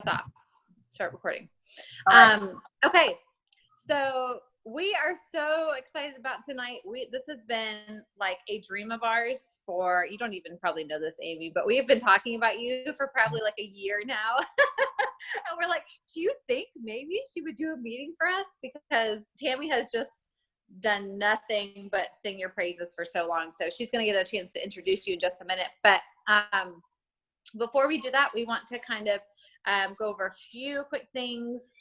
Stop. Start recording. All right. Okay, so we are so excited about tonight. This has been like a dream of ours for, you don't even probably know this, Amy, but we have been talking about you for probably like a year now. And we're like, do you think maybe she would do a meeting for us? Because Tammy has just done nothing but sing your praises for so long. So she's going to get a chance to introduce you in just a minute. But before we do that, we want to kind of go over a few quick things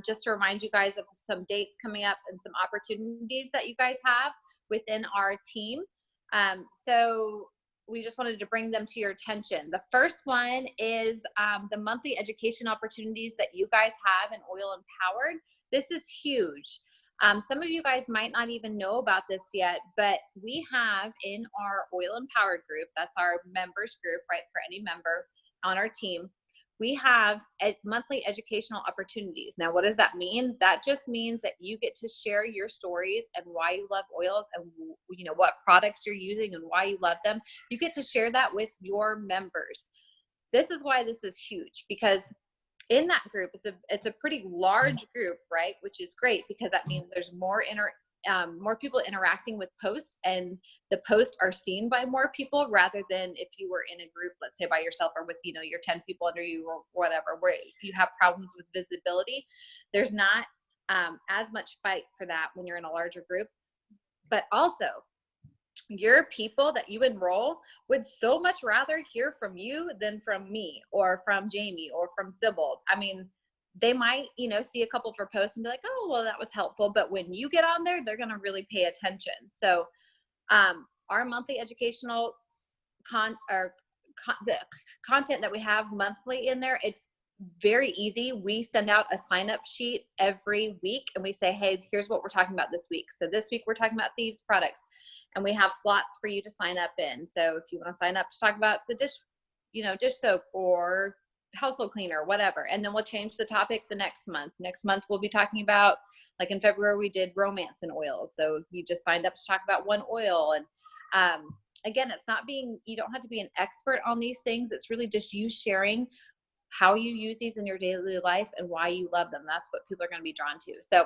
just to remind you guys of some dates coming up and some opportunities that you guys have within our team. So we just wanted to bring them to your attention. The first one is the monthly education opportunities that you guys have in Oil Empowered. This is huge. Some of you guys might not even know about this yet, but we have in our Oil Empowered group, that's our members group, right, for any member on our team, we have monthly educational opportunities. Now, what does that mean? That just means that you get to share your stories and why you love oils and what products you're using and why you love them. You get to share that with your members. This is why this is huge, because in that group, it's a pretty large group, right? Which is great because that means there's more people interacting with posts, and the posts are seen by more people rather than if you were in a group, let's say by yourself or with your 10 people under you or whatever, where you have problems with visibility. There's not as much fight for that when you're in a larger group. But also, your people that you enroll would so much rather hear from you than from me or from Jamie or from Sybil. I mean, they might, see a couple of her posts and be like, oh, well, that was helpful. But when you get on there, they're going to really pay attention. So our monthly educational the content that we have monthly in there, it's very easy. We send out a sign-up sheet every week and we say, hey, here's what we're talking about this week. So this week we're talking about Thieves products, and we have slots for you to sign up in. So if you want to sign up to talk about the dish soap or household cleaner, whatever. And then we'll change the topic the next month. Next month, we'll be talking about, like in February, we did romance and oils. So you just signed up to talk about one oil. And again, you don't have to be an expert on these things. It's really just you sharing how you use these in your daily life and why you love them. That's what people are going to be drawn to. So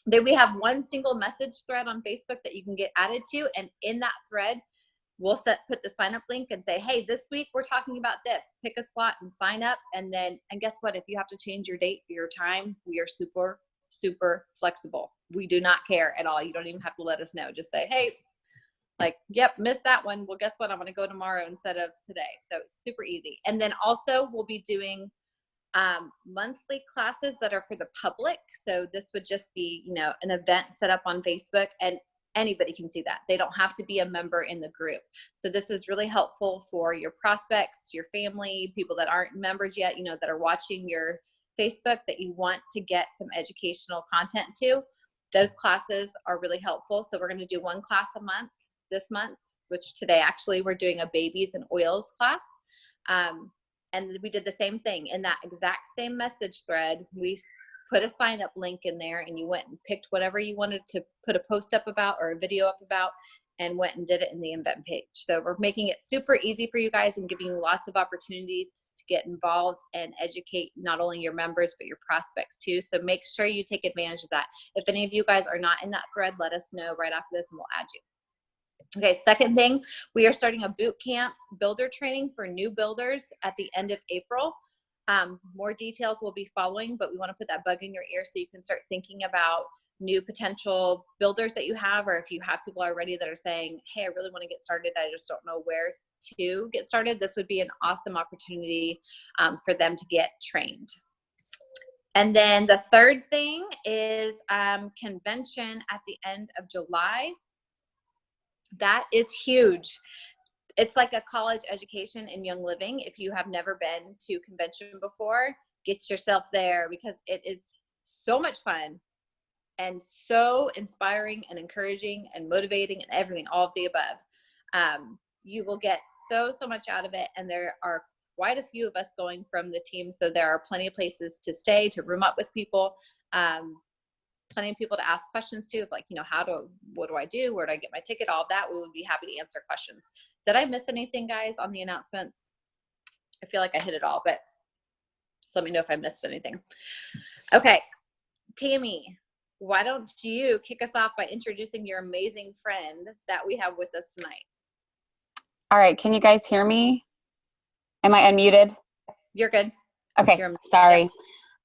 then we have one single message thread on Facebook that you can get added to. And in that thread, we'll put the sign up link and say, hey, this week we're talking about this. Pick a slot and sign up. And guess what? If you have to change your date for your time, we are super, super flexible. We do not care at all. You don't even have to let us know. Just say, hey, yep, missed that one. Well, guess what? I'm going to go tomorrow instead of today. So it's super easy. And then also we'll be doing monthly classes that are for the public. So this would just be, an event set up on Facebook, and anybody can see that. They don't have to be a member in the group. So this is really helpful for your prospects, your family, people that aren't members yet, that are watching your Facebook that you want to get some educational content to. Those classes are really helpful. So we're going to do one class a month this month, which today actually we're doing a babies and oils class. And we did the same thing in that exact same message thread. We put a sign up link in there, and you went and picked whatever you wanted to put a post up about or a video up about, and went and did it in the event page. So we're making it super easy for you guys and giving you lots of opportunities to get involved and educate not only your members, but your prospects too. So make sure you take advantage of that. If any of you guys are not in that thread, let us know right after this and we'll add you. Okay, second thing, we are starting a boot camp builder training for new builders at the end of April. More details will be following, but we want to put that bug in your ear so you can start thinking about new potential builders that you have, or if you have people already that are saying, hey, I really want to get started, I just don't know where to get started. This would be an awesome opportunity for them to get trained. And then the third thing is convention at the end of July. That is huge. It's like a college education in Young Living. If you have never been to convention before, get yourself there, because it is so much fun and so inspiring and encouraging and motivating and everything, all of the above. You will get so much out of it. And there are quite a few of us going from the team. So there are plenty of places to stay, to room up with people. Plenty of people to ask questions to, like, what do I do? Where do I get my ticket? All of that. We would be happy to answer questions. Did I miss anything, guys, on the announcements? I feel like I hit it all, but let me know if I missed anything. Okay, Tammy, why don't you kick us off by introducing your amazing friend that we have with us tonight? All right, can you guys hear me? Am I unmuted? You're good. Okay, sorry.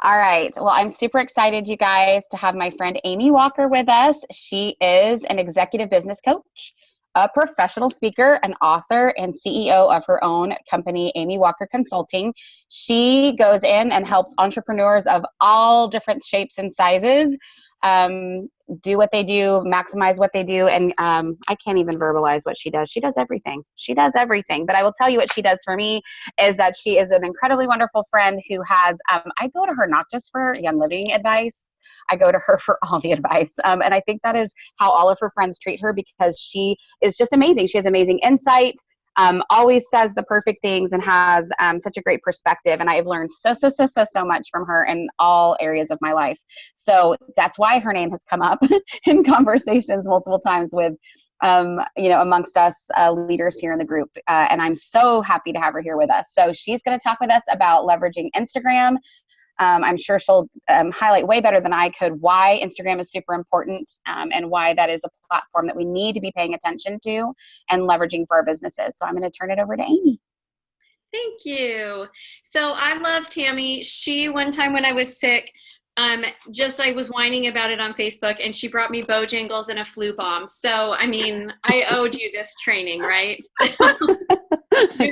All right, well, I'm super excited, you guys, to have my friend Amy Walker with us. She is an executive business coach, a professional speaker, an author, and CEO of her own company, Amy Walker Consulting. She goes in and helps entrepreneurs of all different shapes and sizes do what they do, maximize what they do. And I can't even verbalize what she does. She does everything. She does everything. But I will tell you what she does for me is that she is an incredibly wonderful friend who has, I go to her not just for Young Living advice, I go to her for all the advice. And I think that is how all of her friends treat her, because she is just amazing. She has amazing insight. Always says the perfect things and has such a great perspective. And I have learned so much from her in all areas of my life. So that's why her name has come up in conversations multiple times with, amongst us leaders here in the group. And I'm so happy to have her here with us. So she's going to talk with us about leveraging Instagram. I'm sure she'll highlight way better than I could why Instagram is super important and why that is a platform that we need to be paying attention to and leveraging for our businesses. So I'm going to turn it over to Amy. Thank you. So I love Tammy. She, one time when I was sick, I was whining about it on Facebook, and she brought me Bojangles and a flu bomb. So, I mean, I owed you this training, right?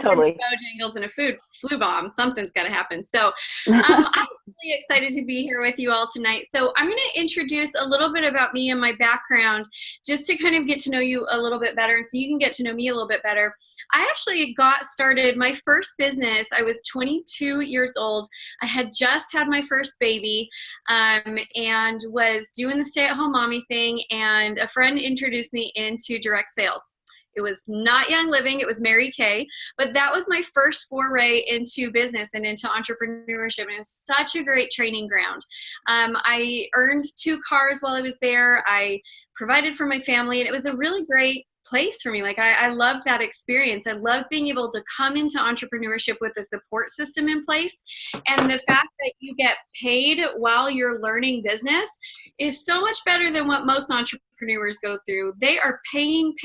Totally. Bojangles and a flu bomb. Something's got to happen. So I'm really excited to be here with you all tonight. So I'm going to introduce a little bit about me and my background, just to kind of get to know you a little bit better, so you can get to know me a little bit better. I actually got started my first business. I was 22 years old. I had just had my first baby and was doing the stay-at-home mommy thing, and a friend introduced me into direct sales. It was not Young Living, it was Mary Kay, but that was my first foray into business and into entrepreneurship, and it was such a great training ground. I earned 2 cars while I was there. I provided for my family, and it was a really great place for me. Like I loved that experience. I loved being able to come into entrepreneurship with a support system in place. And the fact that you get paid while you're learning business is so much better than what most entrepreneurs go through. They are paying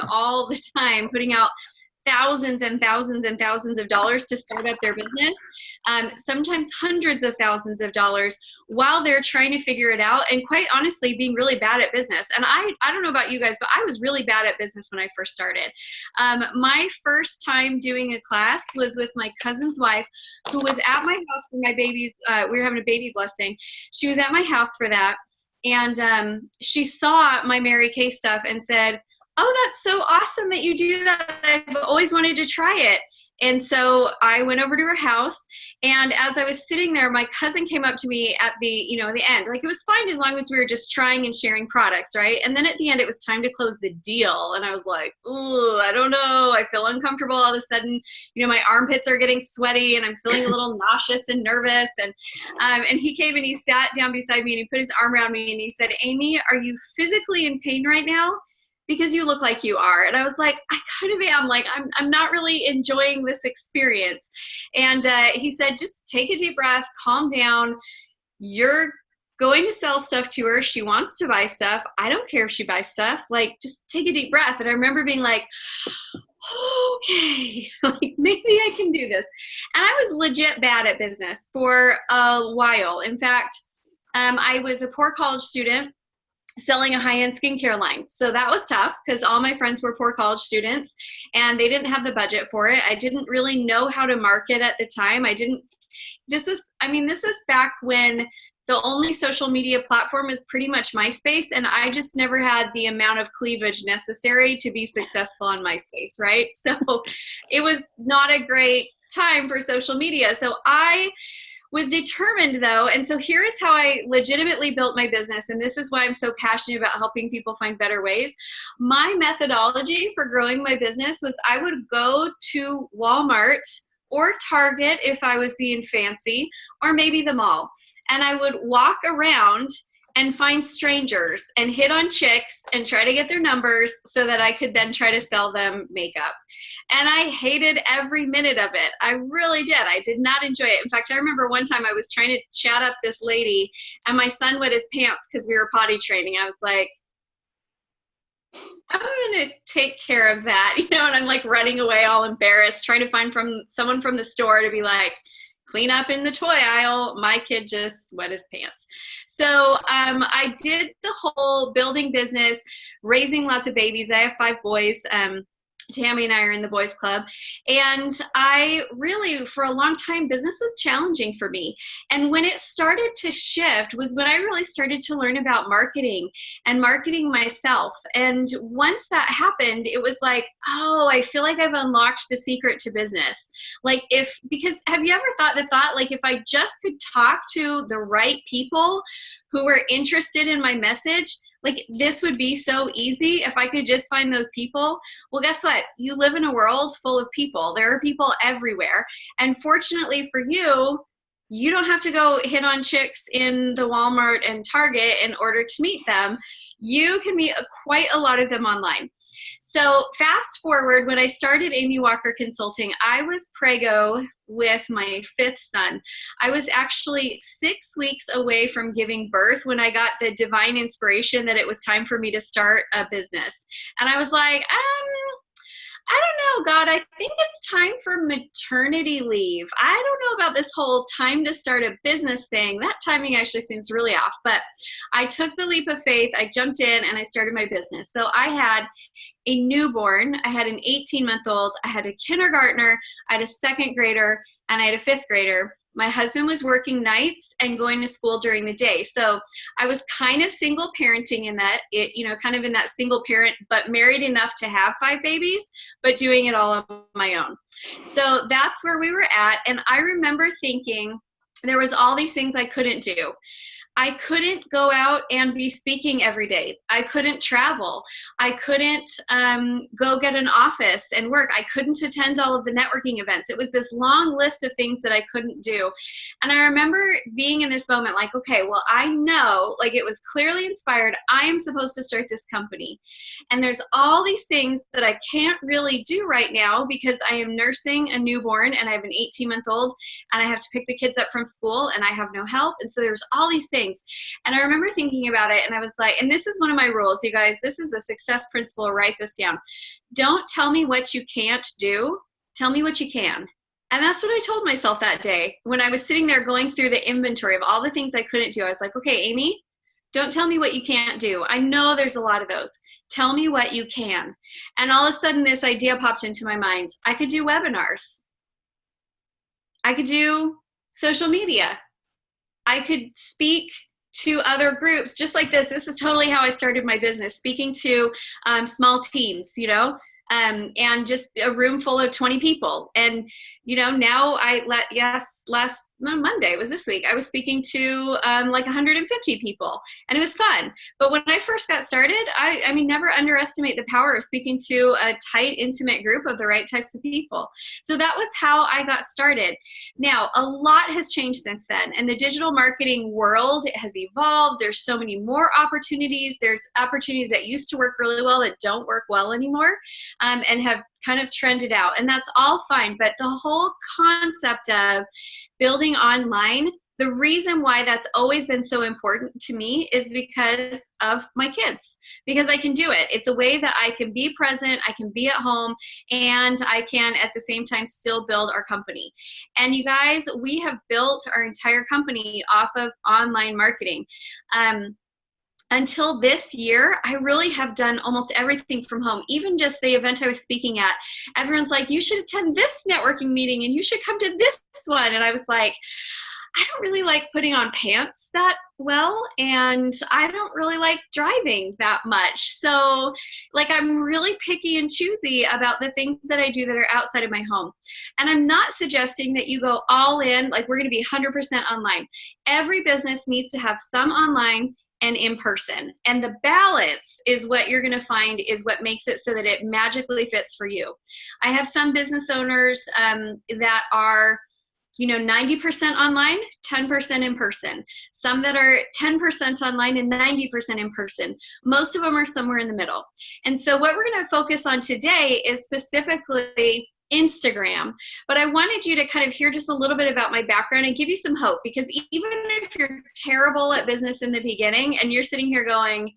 all the time, putting out thousands and thousands and thousands of dollars to start up their business, sometimes hundreds of thousands of dollars, while they're trying to figure it out, and quite honestly being really bad at business. And I don't know about you guys, but I was really bad at business when I first started. My first time doing a class was with my cousin's wife, who was at my house for my baby's, we were having a baby blessing. She was at my house for that, and she saw my Mary Kay stuff and said, "Oh, that's so awesome that you do that. I've always wanted to try it." And so I went over to her house, and as I was sitting there, my cousin came up to me at the end. Like, it was fine as long as we were just trying and sharing products, right? And then at the end, it was time to close the deal. And I was like, "Ooh, I don't know. I feel uncomfortable all of a sudden. My armpits are getting sweaty, and I'm feeling a little nauseous and nervous." And he came and he sat down beside me, and he put his arm around me, and he said, "Amy, are you physically in pain right now? Because you look like you are." And I was like, "I kind of am. Like, I'm not really enjoying this experience." And he said, "Just take a deep breath, calm down. You're going to sell stuff to her. She wants to buy stuff. I don't care if she buys stuff. Like, just take a deep breath." And I remember being like, okay, like, maybe I can do this. And I was legit bad at business for a while. In fact, I was a poor college student selling a high-end skincare line. So that was tough, because all my friends were poor college students and they didn't have the budget for it. I didn't really know how to market at the time. This was back when the only social media platform is pretty much MySpace, and I just never had the amount of cleavage necessary to be successful on MySpace, right? So it was not a great time for social media. So I was determined, though, and so here is how I legitimately built my business, and this is why I'm so passionate about helping people find better ways. My methodology for growing my business was I would go to Walmart or Target if I was being fancy, or maybe the mall, and I would walk around and find strangers and hit on chicks and try to get their numbers so that I could then try to sell them makeup. And I hated every minute of it. I really did. I did not enjoy it. In fact, I remember one time I was trying to chat up this lady and my son wet his pants because we were potty training. I was like, I'm going to take care of that, and I'm like running away all embarrassed, trying to find someone from the store to be like, clean up in the toy aisle. My kid just wet his pants. So I did the whole building business, raising lots of babies. I have 5 boys. Tammy and I are in the boys club. And I really, for a long time, business was challenging for me. And when it started to shift was when I really started to learn about marketing and marketing myself. And once that happened, it was like, oh, I feel like I've unlocked the secret to business. Because have you ever thought the thought, like if I just could talk to the right people who were interested in my message, like this would be so easy if I could just find those people. Well, guess what? You live in a world full of people. There are people everywhere. And fortunately for you, you don't have to go hit on chicks in the Walmart and Target in order to meet them. You can meet quite a lot of them online. So fast forward, when I started Amy Walker Consulting, I was preggo with my 5th son. I was actually 6 weeks away from giving birth when I got the divine inspiration that it was time for me to start a business. And I was like, I don't know, God, I think it's time for maternity leave. I don't know about this whole time to start a business thing. That timing actually seems really off. But I took the leap of faith. I jumped in and I started my business. So I had a newborn. I had an 18-month-old. I had a kindergartner. I had a 2nd grader. And I had a 5th grader. My husband was working nights and going to school during the day. So I was kind of single parenting in that, kind of in that single parent, but married enough to have 5 babies, but doing it all on my own. So that's where we were at. And I remember thinking there was all these things I couldn't do. I couldn't go out and be speaking every day. I couldn't travel. I couldn't go get an office and work. I couldn't attend all of the networking events. It was this long list of things that I couldn't do. And I remember being in this moment like, okay, well, I know, like it was clearly inspired. I am supposed to start this company. And there's all these things that I can't really do right now because I am nursing a newborn and I have an 18-month-old and I have to pick the kids up from school and I have no help. And so there's all these things. And I remember thinking about it and I was like, and this is one of my rules, you guys, this is a success principle, write this down. Don't tell me what you can't do, tell me what you can. And that's what I told myself that day when I was sitting there going through the inventory of all the things I couldn't do. I was like, okay, Amy, don't tell me what you can't do. I know there's a lot of those. Tell me what you can. And all of a sudden this idea popped into my mind. I could do webinars. I could do social media. I could speak to other groups just like this. This is totally how I started my business, speaking to small teams, and just a room full of 20 people. And, now last Monday, it was this week, I was speaking to like 150 people and it was fun. But when I first got started, I mean, never underestimate the power of speaking to a tight, intimate group of the right types of people. So that was how I got started. Now, a lot has changed since then. And the digital marketing world has evolved. There's so many more opportunities. There's opportunities that used to work really well that don't work well anymore, and have kind of trended out. And that's all fine. But the whole concept of building online, the reason why that's always been so important to me is because of my kids, because I can do it. It's a way that I can be present, I can be at home, and I can at the same time still build our company. And you guys, we have built our entire company off of online marketing. Until this year, I really have done almost everything from home. Even just the event I was speaking at, everyone's like, you should attend this networking meeting and you should come to this one. And I was like, I don't really like putting on pants that well, and I don't really like driving that much. So like I'm really picky and choosy about the things that I do that are outside of my home. And I'm not suggesting that you go all in, like we're going to be 100% online. Every business needs to have some online and in person. And the balance is what you're going to find is what makes it so that it magically fits for you. I have some business owners that are 90% online, 10% in person. Some that are 10% online and 90% in person. Most of them are somewhere in the middle. And so what we're going to focus on today is specifically Instagram. But I wanted you to kind of hear just a little bit about my background and give you some hope, because even if you're terrible at business in the beginning and you're sitting here going,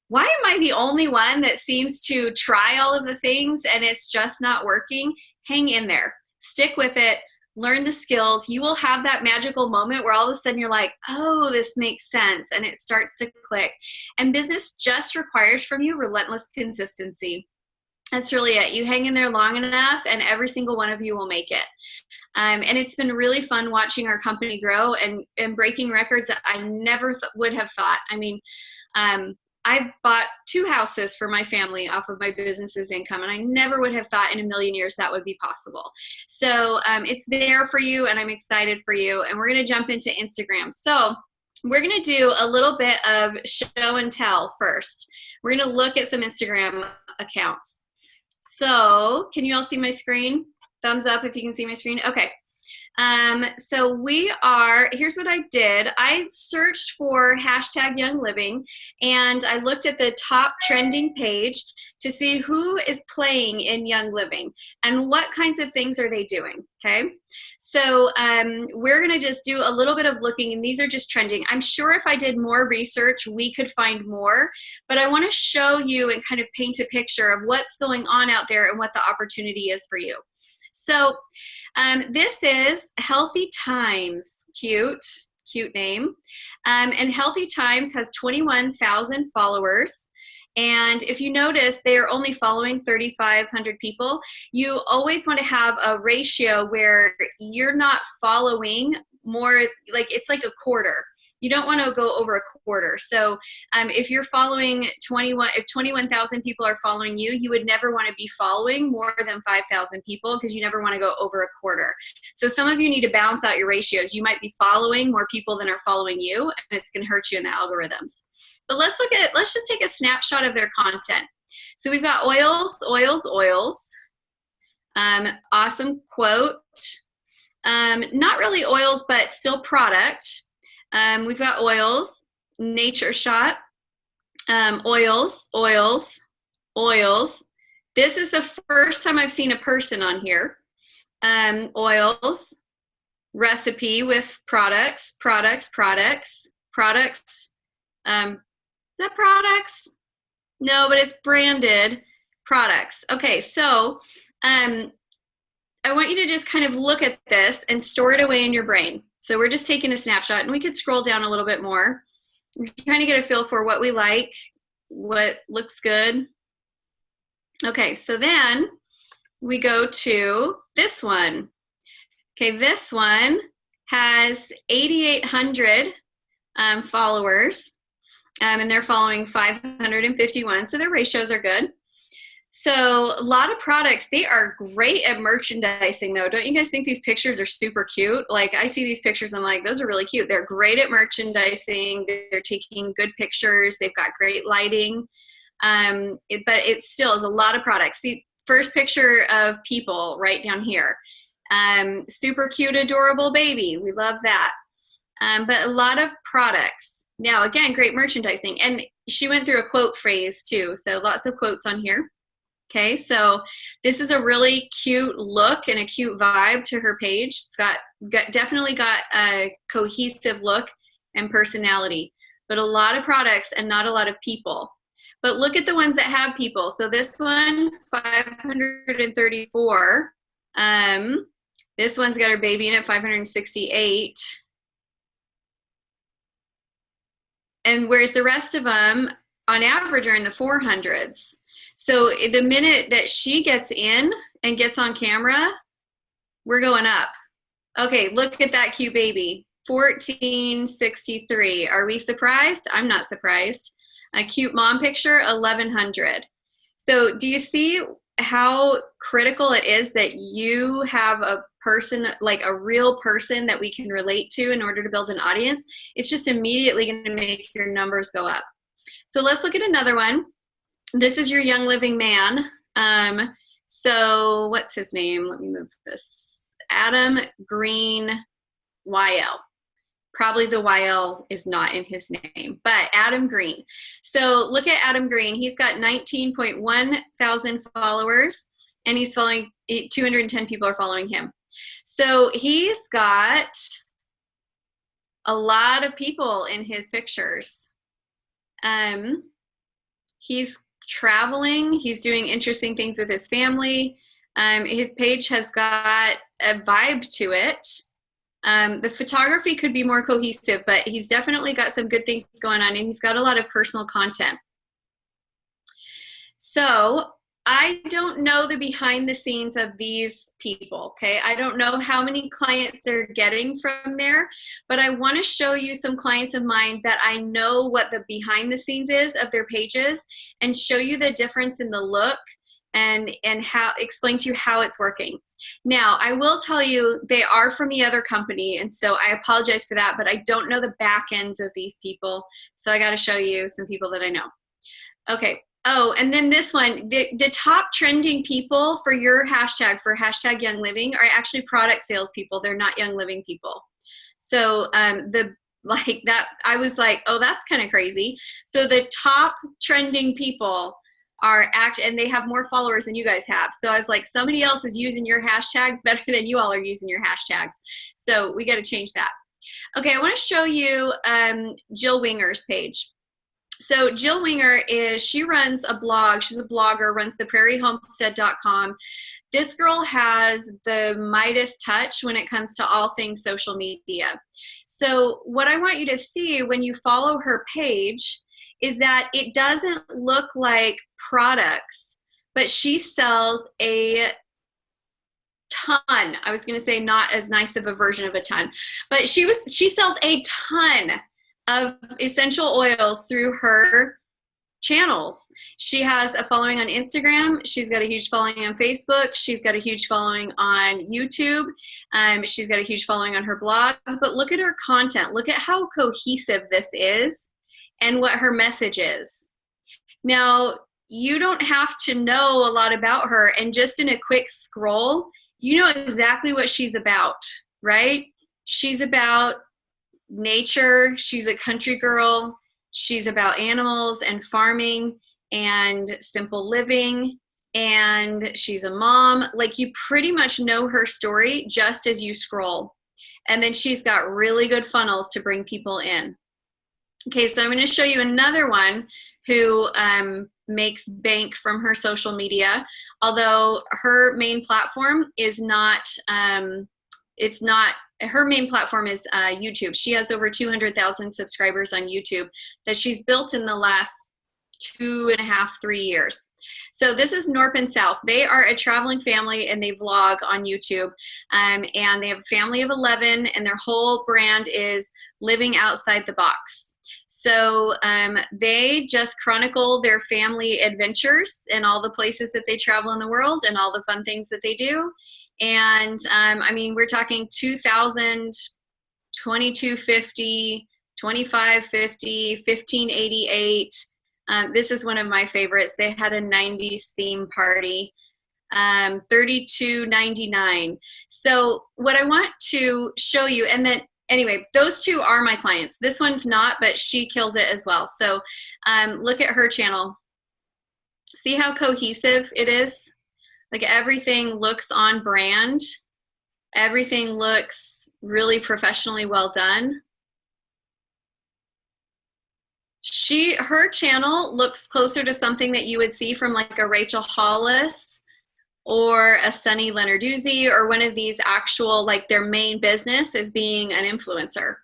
why am I the only one that seems to try all of the things and it's just not working? Hang in there. Stick with it. Learn the skills. You will have that magical moment where all of a sudden you're like, oh, this makes sense. And it starts to click. And business just requires from you relentless consistency. That's really it. You hang in there long enough and every single one of you will make it. And it's been really fun watching our company grow and breaking records that I never would have thought. I mean, I bought 2 houses for my family off of my business's income, and I never would have thought in a million years that would be possible. So it's there for you, and I'm excited for you. And we're going to jump into Instagram. So we're going to do a little bit of show and tell first. We're going to look at some Instagram accounts. So can you all see my screen? Thumbs up if you can see my screen. Okay. So here's what I did. I searched for #YoungLiving, and I looked at the top trending page to see who is playing in Young Living and what kinds of things are they doing. Okay. So, we're going to just do a little bit of looking, and these are just trending. I'm sure if I did more research, we could find more, but I want to show you and kind of paint a picture of what's going on out there and what the opportunity is for you. So, this is Healthy Times. Cute name. And Healthy Times has 21,000 followers. And if you notice, they are only following 3,500 people. You always want to have a ratio where you're not following more, like it's like a quarter. You don't want to go over a quarter. So if you're following 21,000 people are following you, you would never want to be following more than 5,000 people, because you never want to go over a quarter. So some of you need to balance out your ratios. You might be following more people than are following you, and it's going to hurt you in the algorithms. But let's just take a snapshot of their content. So we've got oils. Awesome quote. Not really oils, but still product. We've got oils, nature shot, oils. This is the first time I've seen a person on here. Oils, recipe with products. Is that products? No, but it's branded products. Okay, so I want you to just kind of look at this and store it away in your brain. So we're just taking a snapshot, and we could scroll down a little bit more. We're trying to get a feel for what we like, what looks good. Okay, so then we go to this one. Okay, this one has 8,800 followers. And they're following 551, so their ratios are good. So a lot of products, they are great at merchandising though. Don't you guys think these pictures are super cute? Like I see these pictures, I'm like, those are really cute. They're great at merchandising. They're taking good pictures. They've got great lighting. But it still is a lot of products. See, first picture of people right down here. Super cute, adorable baby. We love that. But a lot of products. Now, again, great merchandising. And she went through a quote phrase too. So lots of quotes on here. Okay, so this is a really cute look and a cute vibe to her page. It's definitely got a cohesive look and personality, but a lot of products and not a lot of people. But look at the ones that have people. So this one, 534. This one's got her baby in it, 568. And whereas the rest of them, on average, are in the 400s. So the minute that she gets in and gets on camera, we're going up. Okay, look at that cute baby, 1463. Are we surprised? I'm not surprised. A cute mom picture, 1100. So do you see how critical it is that you have a person, like a real person that we can relate to in order to build an audience? It's just immediately going to make your numbers go up. So let's look at another one. This is your Young Living man. So what's his name? Let me move this. Adam Green YL. Probably the YL is not in his name, but Adam Green. So look at Adam Green. He's got 19.1 thousand followers, and he's following 210 people are following him. So he's got a lot of people in his pictures. He's traveling. He's doing interesting things with his family. His page has got a vibe to it. The photography could be more cohesive, but he's definitely got some good things going on, and he's got a lot of personal content. So I don't know the behind the scenes of these people, okay? I don't know how many clients they're getting from there, but I want to show you some clients of mine that I know what the behind the scenes is of their pages, and show you the difference in the look and how explain to you how it's working. Now, I will tell you they are from the other company, and so I apologize for that, but I don't know the back ends of these people, so I got to show you some people that I know. Okay. Oh, and then this one, the top trending people for your hashtag, for hashtag Young Living, are actually product sales people. They're not Young Living people. So like that, I was like, oh, that's kind of crazy. So the top trending people are and they have more followers than you guys have. So I was like, somebody else is using your hashtags better than you all are using your hashtags. So we got to change that. Okay, I want to show you Jill Winger's page. So Jill Winger she runs a blog. She's a blogger, runs theprairiehomestead.com. This girl has the Midas touch when it comes to all things social media. So what I want you to see when you follow her page is that it doesn't look like products, but she sells a ton. I was going to say not as nice of a version of a ton, but she sells a ton of essential oils through her channels. She has a following on Instagram. She's got a huge following on Facebook. She's got a huge following on YouTube. She's got a huge following on her blog. But look at her content. Look at how cohesive this is and what her message is. Now, you don't have to know a lot about her, and just in a quick scroll, you know exactly what she's about, right? She's about nature. She's a country girl. She's about animals and farming and simple living, and she's a mom. Like, you pretty much know her story just as you scroll. And then she's got really good funnels to bring people in. Okay, so I'm going to show you another one who makes bank from her social media, although her main platform is not, her main platform is YouTube. She has over 200,000 subscribers on YouTube that she's built in the last 2.5, 3 years. So this is Norp and South. They are a traveling family, and they vlog on YouTube. And they have a family of 11, and their whole brand is living outside the box. So they just chronicle their family adventures and all the places that they travel in the world and all the fun things that they do. And I mean, we're talking 2,000, 2250, 2550, 1588. This is one of my favorites. They had a 90s theme party, 32.99. So what I want to show you, and then anyway, those two are my clients. This one's not, but she kills it as well. So look at her channel. See how cohesive it is? Like, everything looks on brand. Everything looks really professionally well done. Her channel looks closer to something that you would see from like a Rachel Hollis or a Sunny Lenarduzzi, or one of these actual, like, their main business is being an influencer.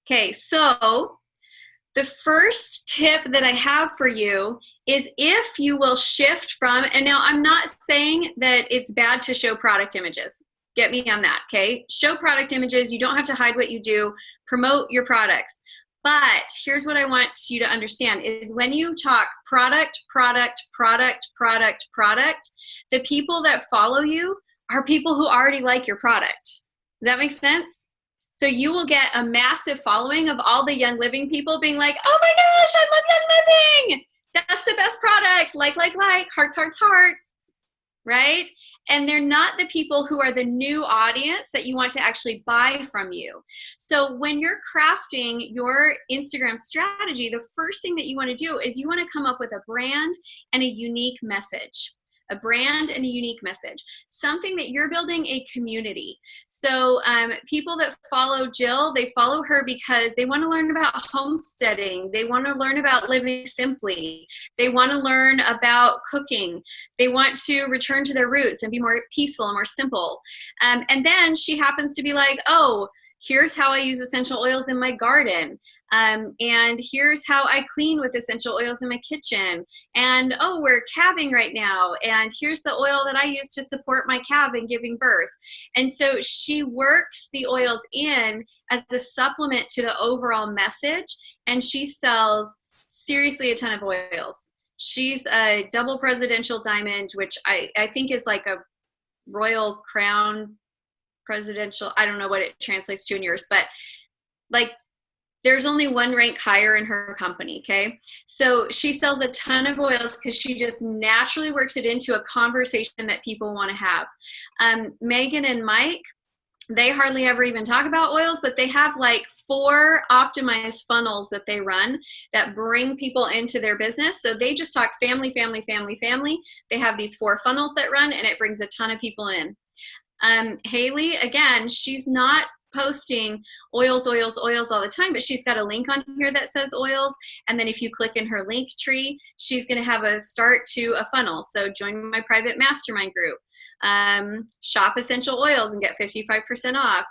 Okay, so the first tip that I have for you is if you will shift from, and now I'm not saying that it's bad to show product images. Get me on that, okay? Show product images. You don't have to hide what you do. Promote your products. But here's what I want you to understand is when you talk product, product, product, product, product, the people that follow you are people who already like your product. Does that make sense? So you will get a massive following of all the Young Living people being like, oh my gosh, I love Young Living. That's the best product. Like, hearts, hearts, hearts. right? And they're not the people who are the new audience that you want to actually buy from you. So when you're crafting your Instagram strategy, the first thing that you want to do is you want to come up with a brand and a unique message. A brand and a unique message, something that you're building a community. So people that follow Jill, they follow her because they want to learn about homesteading. They want to learn about living simply. They want to learn about cooking. They want to return to their roots and be more peaceful and more simple. And then she happens to be like, oh, here's how I use essential oils in my garden. And here's how I clean with essential oils in my kitchen. And oh, we're calving right now. And here's the oil that I use to support my calf in giving birth. And so she works the oils in as a supplement to the overall message. And she sells seriously a ton of oils. She's a double presidential diamond, which I think is like a royal crown presidential. I don't know what it translates to in yours, but like there's only one rank higher in her company, okay? So she sells a ton of oils because she just naturally works it into a conversation that people want to have. Megan and Mike, they hardly ever even talk about oils, but they have like 4 optimized funnels that they run that bring people into their business. So they just talk family, family, family, family. They have these 4 funnels that run, and it brings a ton of people in. Haley, again, she's not posting oils all the time, but she's got a link on here that says oils. And then if you click in her link tree, she's going to have a start to a funnel. So join my private mastermind group, shop essential oils and get 55% off.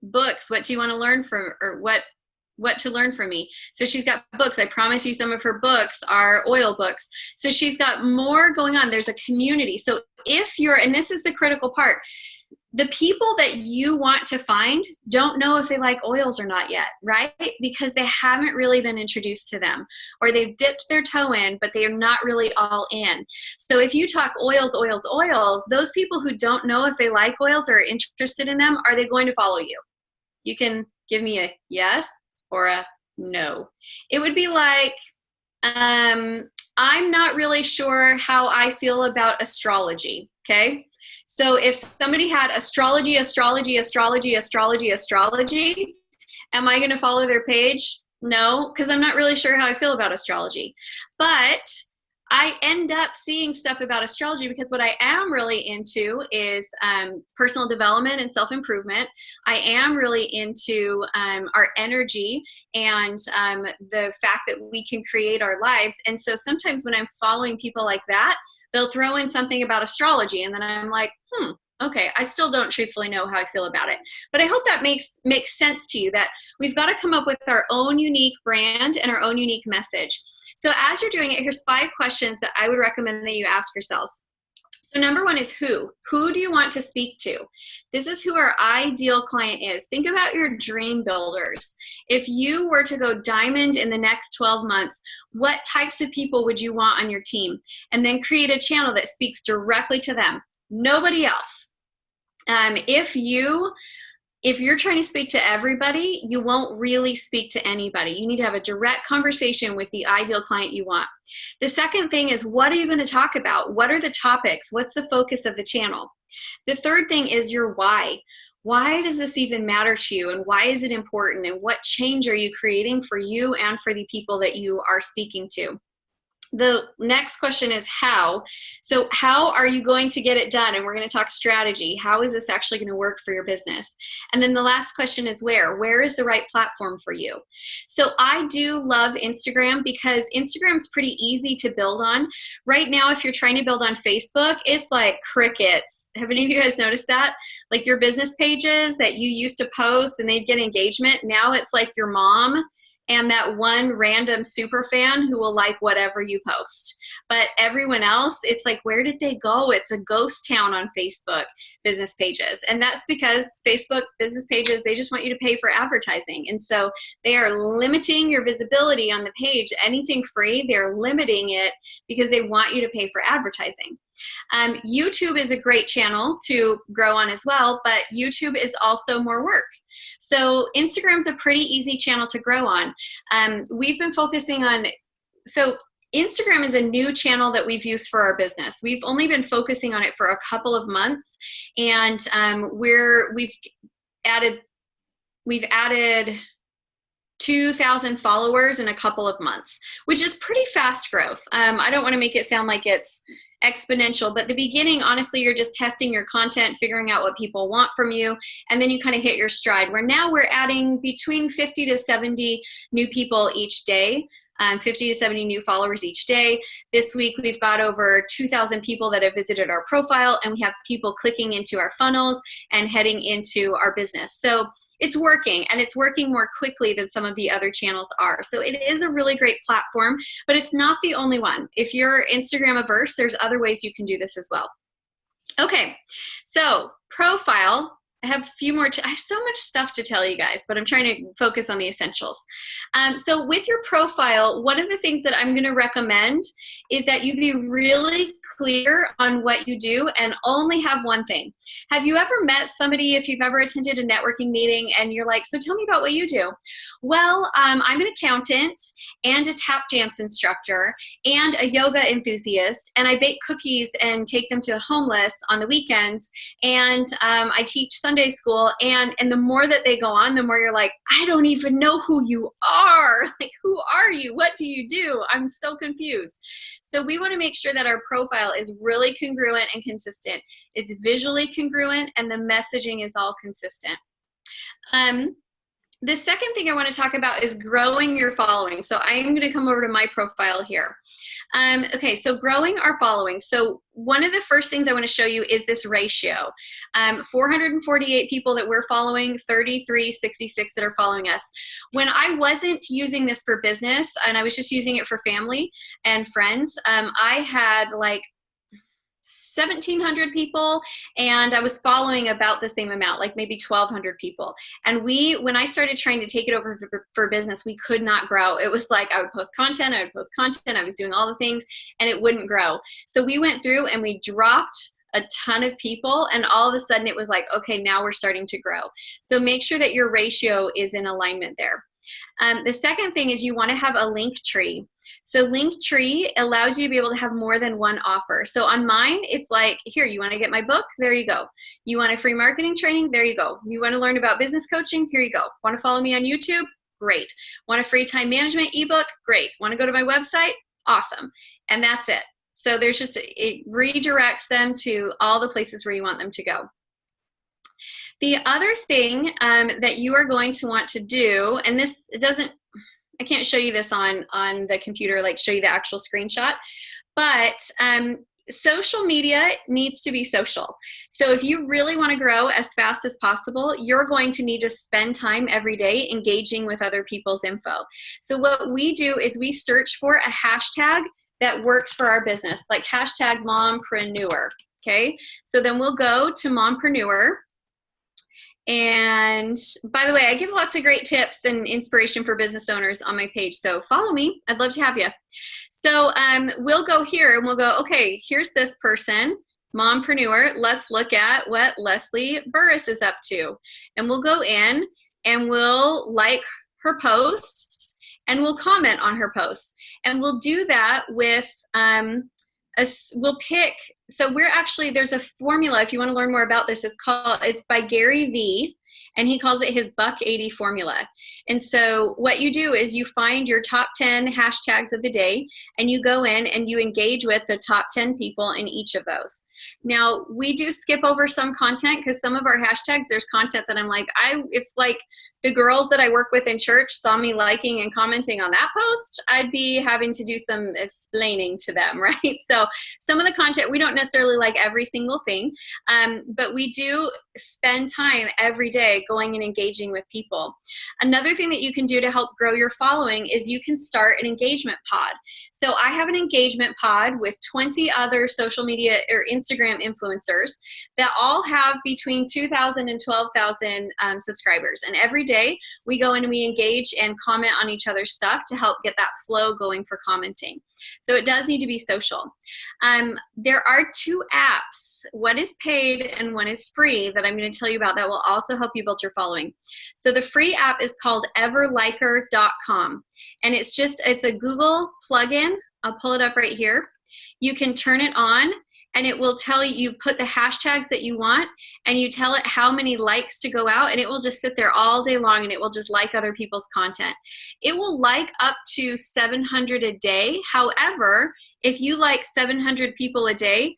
Books, what do you want to learn from, or what to learn from me. So she's got books. I promise you some of her books are oil books. So she's got more going on. There's a community. So if you're, and this is the critical part, the people that you want to find don't know if they like oils or not yet, right? Because they haven't really been introduced to them, or they've dipped their toe in, but they are not really all in. So if you talk oils, those people who don't know if they like oils or are interested in them, are they going to follow you? You can give me a yes or a no. It would be like, I'm not really sure how I feel about astrology, okay? So if somebody had astrology, am I going to follow their page? No, because I'm not really sure how I feel about astrology. But I end up seeing stuff about astrology because what I am really into is personal development and self-improvement. I am really into our energy and the fact that we can create our lives. And so sometimes when I'm following people like that, they'll throw in something about astrology, and then I'm like, okay, I still don't truthfully know how I feel about it. But I hope that makes sense to you, that we've got to come up with our own unique brand and our own unique message. So as you're doing it, here's 5 questions that I would recommend that you ask yourselves. So number 1 is who? Who do you want to speak to? This is who our ideal client is. Think about your dream builders. If you were to go diamond in the next 12 months, what types of people would you want on your team? And then create a channel that speaks directly to them. Nobody else. If you're trying to speak to everybody, you won't really speak to anybody. You need to have a direct conversation with the ideal client you want. The second thing is, what are you going to talk about? What are the topics? What's the focus of the channel? The third thing is your why. Why does this even matter to you, and why is it important, and what change are you creating for you and for the people that you are speaking to? The next question is how. So how are you going to get it done? And we're going to talk strategy. How is this actually going to work for your business? And then the last question is where. Where is the right platform for you? So I do love Instagram because Instagram's pretty easy to build on. Right now, if you're trying to build on Facebook, it's like crickets. Have any of you guys noticed that? Like your business pages that you used to post and they'd get engagement. Now it's like your mom and that one random super fan who will like whatever you post. But everyone else, it's like, where did they go? It's a ghost town on Facebook business pages. And that's because Facebook business pages, they just want you to pay for advertising. And so they are limiting your visibility on the page. Anything free, they're limiting it because they want you to pay for advertising. YouTube is a great channel to grow on as well, but YouTube is also more work. So Instagram's a pretty easy channel to grow on. We've been focusing on, so Instagram is a new channel that we've used for our business. We've only been focusing on it for a couple of months, and we've added 2,000 followers in a couple of months, which is pretty fast growth. I don't want to make it sound like it's exponential, but the beginning, honestly, you're just testing your content, figuring out what people want from you, and then you kind of hit your stride, where now we're adding between 50 to 70 new people each day. 50 to 70 new followers each day. This week, we've got over 2,000 people that have visited our profile, and we have people clicking into our funnels and heading into our business. So it's working, and it's working more quickly than some of the other channels are. So it is a really great platform, but it's not the only one. If you're Instagram averse, there's other ways you can do this as well. Okay, so profile. I have a few more, I have so much stuff to tell you guys, but I'm trying to focus on the essentials. So with your profile, one of the things that I'm going to recommend is that you be really clear on what you do and only have one thing. Have you ever met somebody, if you've ever attended a networking meeting, and you're like, so tell me about what you do? Well, I'm an accountant and a tap dance instructor and a yoga enthusiast, and I bake cookies and take them to the homeless on the weekends, and I teach Sunday school. And the more that they go on, the more you're like, I don't even know who you are. Like, who are you? What do you do? I'm so confused. So we want to make sure that our profile is really congruent and consistent. It's visually congruent, and the messaging is all consistent. The second thing I want to talk about is growing your following. So I am going to come over to my profile here. Okay, so growing our following. So one of the first things I want to show you is this ratio. 448 people that we're following, 3366 that are following us. When I wasn't using this for business and I was just using it for family and friends, I had like 1,700 people, and I was following about the same amount, like maybe 1,200 people. And when I started trying to take it over for business, we could not grow. It was like I would post content, I was doing all the things, and it wouldn't grow. So we went through and we dropped a ton of people, and all of a sudden it was like, okay, now we're starting to grow. So make sure that your ratio is in alignment there. The second thing is you want to have a link tree. So Linktree allows you to be able to have more than one offer. So on mine, it's like, here, you want to get my book? There you go. You want a free marketing training? There you go. You want to learn about business coaching? Here you go. Want to follow me on YouTube? Great. Want a free time management ebook? Great. Want to go to my website? Awesome. And that's it. So there's just, it redirects them to all the places where you want them to go. The other thing that you are going to want to do, and this doesn't, I can't show you this on the computer, like show you the actual screenshot, but social media needs to be social. So if you really want to grow as fast as possible, you're going to need to spend time every day engaging with other people's info. So what we do is we search for a hashtag that works for our business, like hashtag mompreneur, okay? So then we'll go to mompreneur. And by the way, I give lots of great tips and inspiration for business owners on my page. So follow me. I'd love to have you. So we'll go here and we'll go, okay, here's this person, mompreneur. Let's look at what Leslie Burris is up to. And we'll go in and we'll like her posts and we'll comment on her posts. And we'll do that with, we'll pick, so we're actually, there's a formula, if you want to learn more about this, it's by Gary Vee, and he calls it his Buck 80 formula. And so what you do is you find your top 10 hashtags of the day, and you go in and you engage with the top 10 people in each of those. Now, we do skip over some content because some of our hashtags, there's content that I'm like, if like the girls that I work with in church saw me liking and commenting on that post, I'd be having to do some explaining to them, right? So some of the content, we don't necessarily like every single thing, but we do spend time every day going and engaging with people. Another thing that you can do to help grow your following is you can start an engagement pod. So I have an engagement pod with 20 other social media or Instagram influencers that all have between 2,000 and 12,000 subscribers. And every day we go in and we engage and comment on each other's stuff to help get that flow going for commenting. So it does need to be social. There are 2 apps. One is paid and one is free that I'm going to tell you about that will also help you build your following. So the free app is called everliker.com. And it's a Google plugin I'll pull it up right here. You can turn it on and it will tell you, you put the hashtags that you want and you tell it how many likes to go out, and it will just sit there all day long and it will just like other people's content. It will like up to 700 a day. However, if you like 700 people a day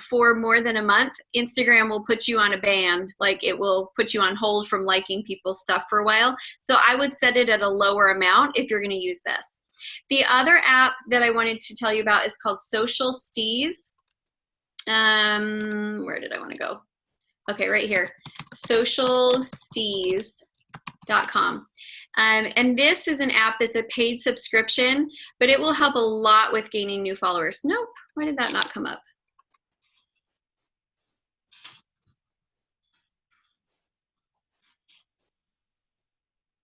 for more than a month, Instagram will put you on a ban. Like, it will put you on hold from liking people's stuff for a while. So I would set it at a lower amount if you're going to use this. The other app that I wanted to tell you about is called Social Steez. Where did I want to go? Okay, right here, socialsteez.com. And this is an app that's a paid subscription, but it will help a lot with gaining new followers. Nope, why did that not come up?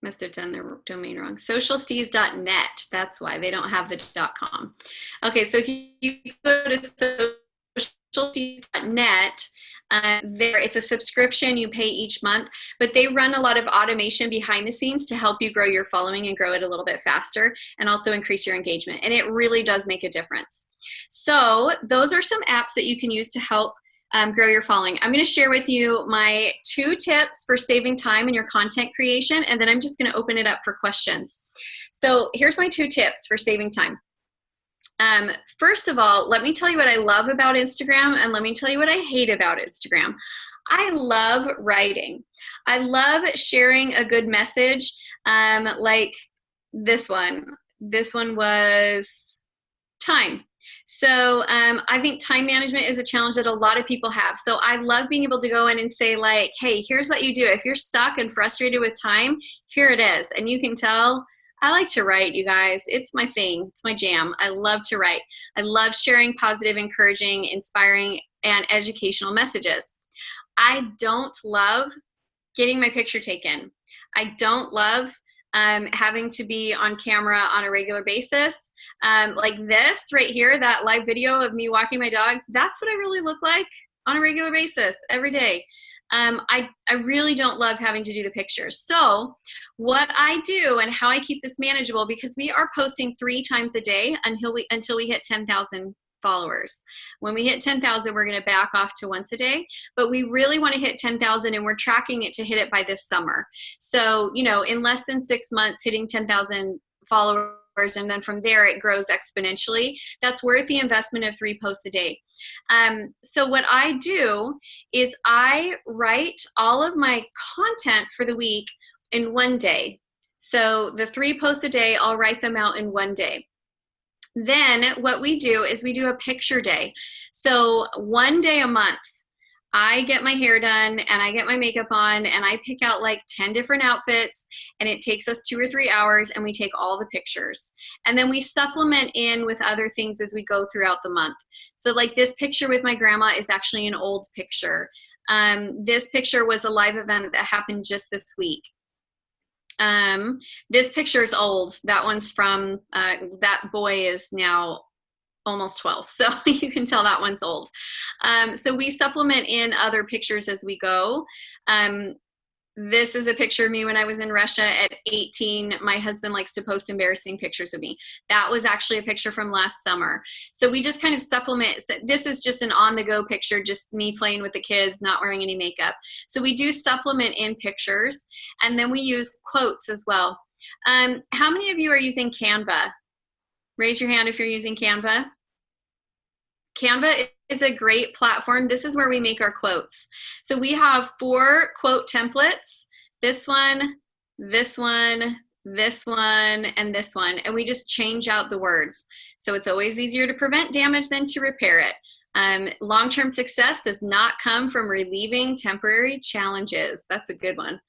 Must have done their domain wrong. Socialsteez.net, that's why they don't have the .com. Okay, so if you go to socialsteez.net, there it's a subscription you pay each month, but they run a lot of automation behind the scenes to help you grow your following and grow it a little bit faster and also increase your engagement, and it really does make a difference. So those are some apps that you can use to help grow your following. I'm going to share with you my 2 tips for saving time in your content creation, and then I'm just going to open it up for questions. So here's my 2 tips for saving time. First of all, let me tell you what I love about Instagram, and let me tell you what I hate about Instagram. I love writing. I love sharing a good message, like this one. This one was time. So I think time management is a challenge that a lot of people have. So I love being able to go in and say, like, hey, here's what you do. If you're stuck and frustrated with time, here it is. And you can tell I like to write, you guys. It's my thing. It's my jam. I love to write. I love sharing positive, encouraging, inspiring, and educational messages. I don't love getting my picture taken. I don't love having to be on camera on a regular basis. Like this right here, that live video of me walking my dogs, that's what I really look like on a regular basis every day. I really don't love having to do the pictures. So what I do and how I keep this manageable, because we are posting 3 times a day until we hit 10,000 followers. When we hit 10,000, we're going to back off to once a day, but we really want to hit 10,000, and we're tracking it to hit it by this summer. So, you know, in less than 6 months, hitting 10,000 followers, and then from there it grows exponentially. That's worth the investment of 3 posts a day. So what I do is I write all of my content for the week in one day. So the 3 posts a day, I'll write them out in one day. Then what we do is we do a picture day. So one day a month, I get my hair done and I get my makeup on and I pick out like 10 different outfits, and it takes us 2 or 3 hours, and we take all the pictures. And then we supplement in with other things as we go throughout the month. So like this picture with my grandma is actually an old picture. This picture was a live event that happened just this week. This picture is old. That one's from, that boy is now almost 12. So you can tell that one's old. So we supplement in other pictures as we go. This is a picture of me when I was in Russia at 18. My husband likes to post embarrassing pictures of me. That was actually a picture from last summer. So we just kind of supplement. This is just an on-the-go picture, just me playing with the kids, not wearing any makeup. So we do supplement in pictures, and then we use quotes as well. How many of you are using Canva? Raise your hand if you're using Canva. Canva is a great platform. This is where we make our quotes. So we have 4 quote templates, this one, this one, this one, and this one, and we just change out the words. So it's always easier to prevent damage than to repair it. Long-term success does not come from relieving temporary challenges. That's a good one.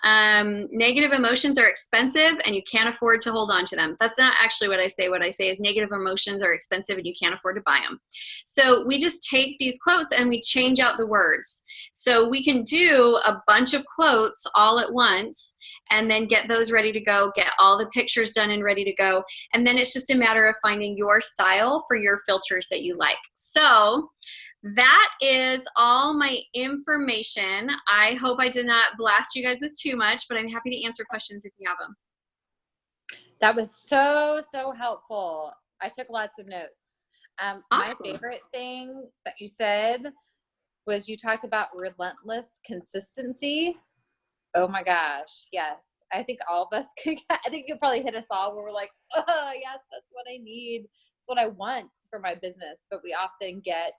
Negative emotions are expensive and you can't afford to hold on to them. That's not actually what I say. What I say is negative emotions are expensive and you can't afford to buy them. So we just take these quotes and we change out the words. So we can do a bunch of quotes all at once and then get those ready to go, get all the pictures done and ready to go. And then it's just a matter of finding your style for your filters that you like. So that is all my information. I hope I did not blast you guys with too much, but I'm happy to answer questions if you have them. That was so helpful. I took lots of notes. Awesome. My favorite thing that you said was you talked about relentless consistency. Oh my gosh. Yes. I think all of us I think it probably hit us all where we're like, oh yes, that's what I need. That's what I want for my business. But we often get,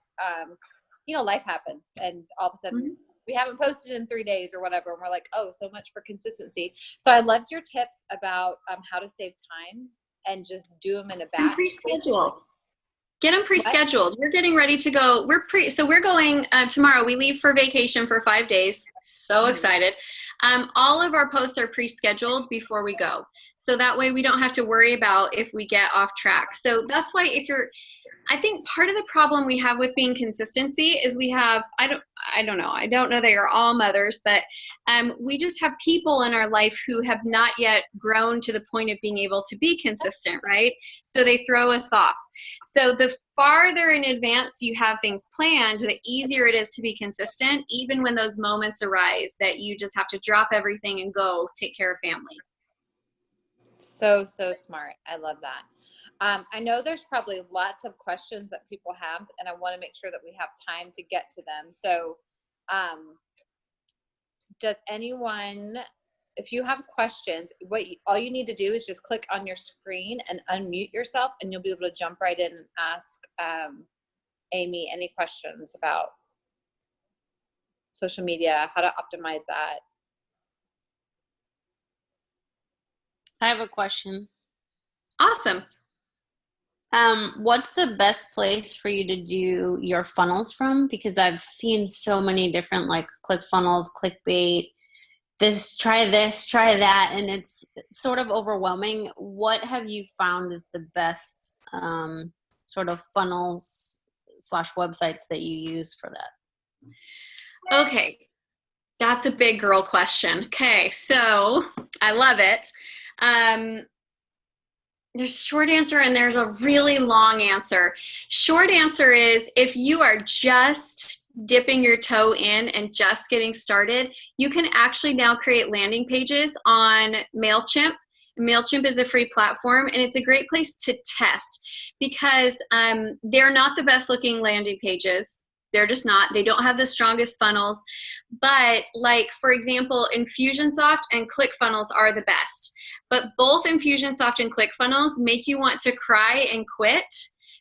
life happens and all of a sudden we haven't posted in 3 days or whatever. And we're like, oh, so much for consistency. So I loved your tips about how to save time and just do them in a batch. And pre-schedule. Get them pre-scheduled. We're getting ready to go. We're going tomorrow. We leave for vacation for 5 days. So excited. All of our posts are pre-scheduled before we go. So that way we don't have to worry about if we get off track. So that's why I think part of the problem we have with being consistency is we have, I don't know that you're all mothers, but we just have people in our life who have not yet grown to the point of being able to be consistent, right? So they throw us off. So the farther in advance you have things planned, the easier it is to be consistent, even when those moments arise that you just have to drop everything and go take care of family. So smart. I love that. I know there's probably lots of questions that people have, and I want to make sure that we have time to get to them. So does anyone, if you have questions, all you need to do is just click on your screen and unmute yourself, and you'll be able to jump right in and ask Amy any questions about social media, how to optimize that. I have a question. Awesome. What's the best place for you to do your funnels from? Because I've seen so many different like ClickFunnels, clickbait, try this, try that, and it's sort of overwhelming. What have you found is the best sort of funnels / websites that you use for that? Okay. That's a big girl question. Okay. So I love it. There's a short answer and there's a really long answer. Short answer is if you are just dipping your toe in and just getting started, you can actually now create landing pages on MailChimp. MailChimp is a free platform and it's a great place to test because they're not the best looking landing pages. They're just not. They don't have the strongest funnels. But like, for example, Infusionsoft and ClickFunnels are the best. But both Infusionsoft and ClickFunnels make you want to cry and quit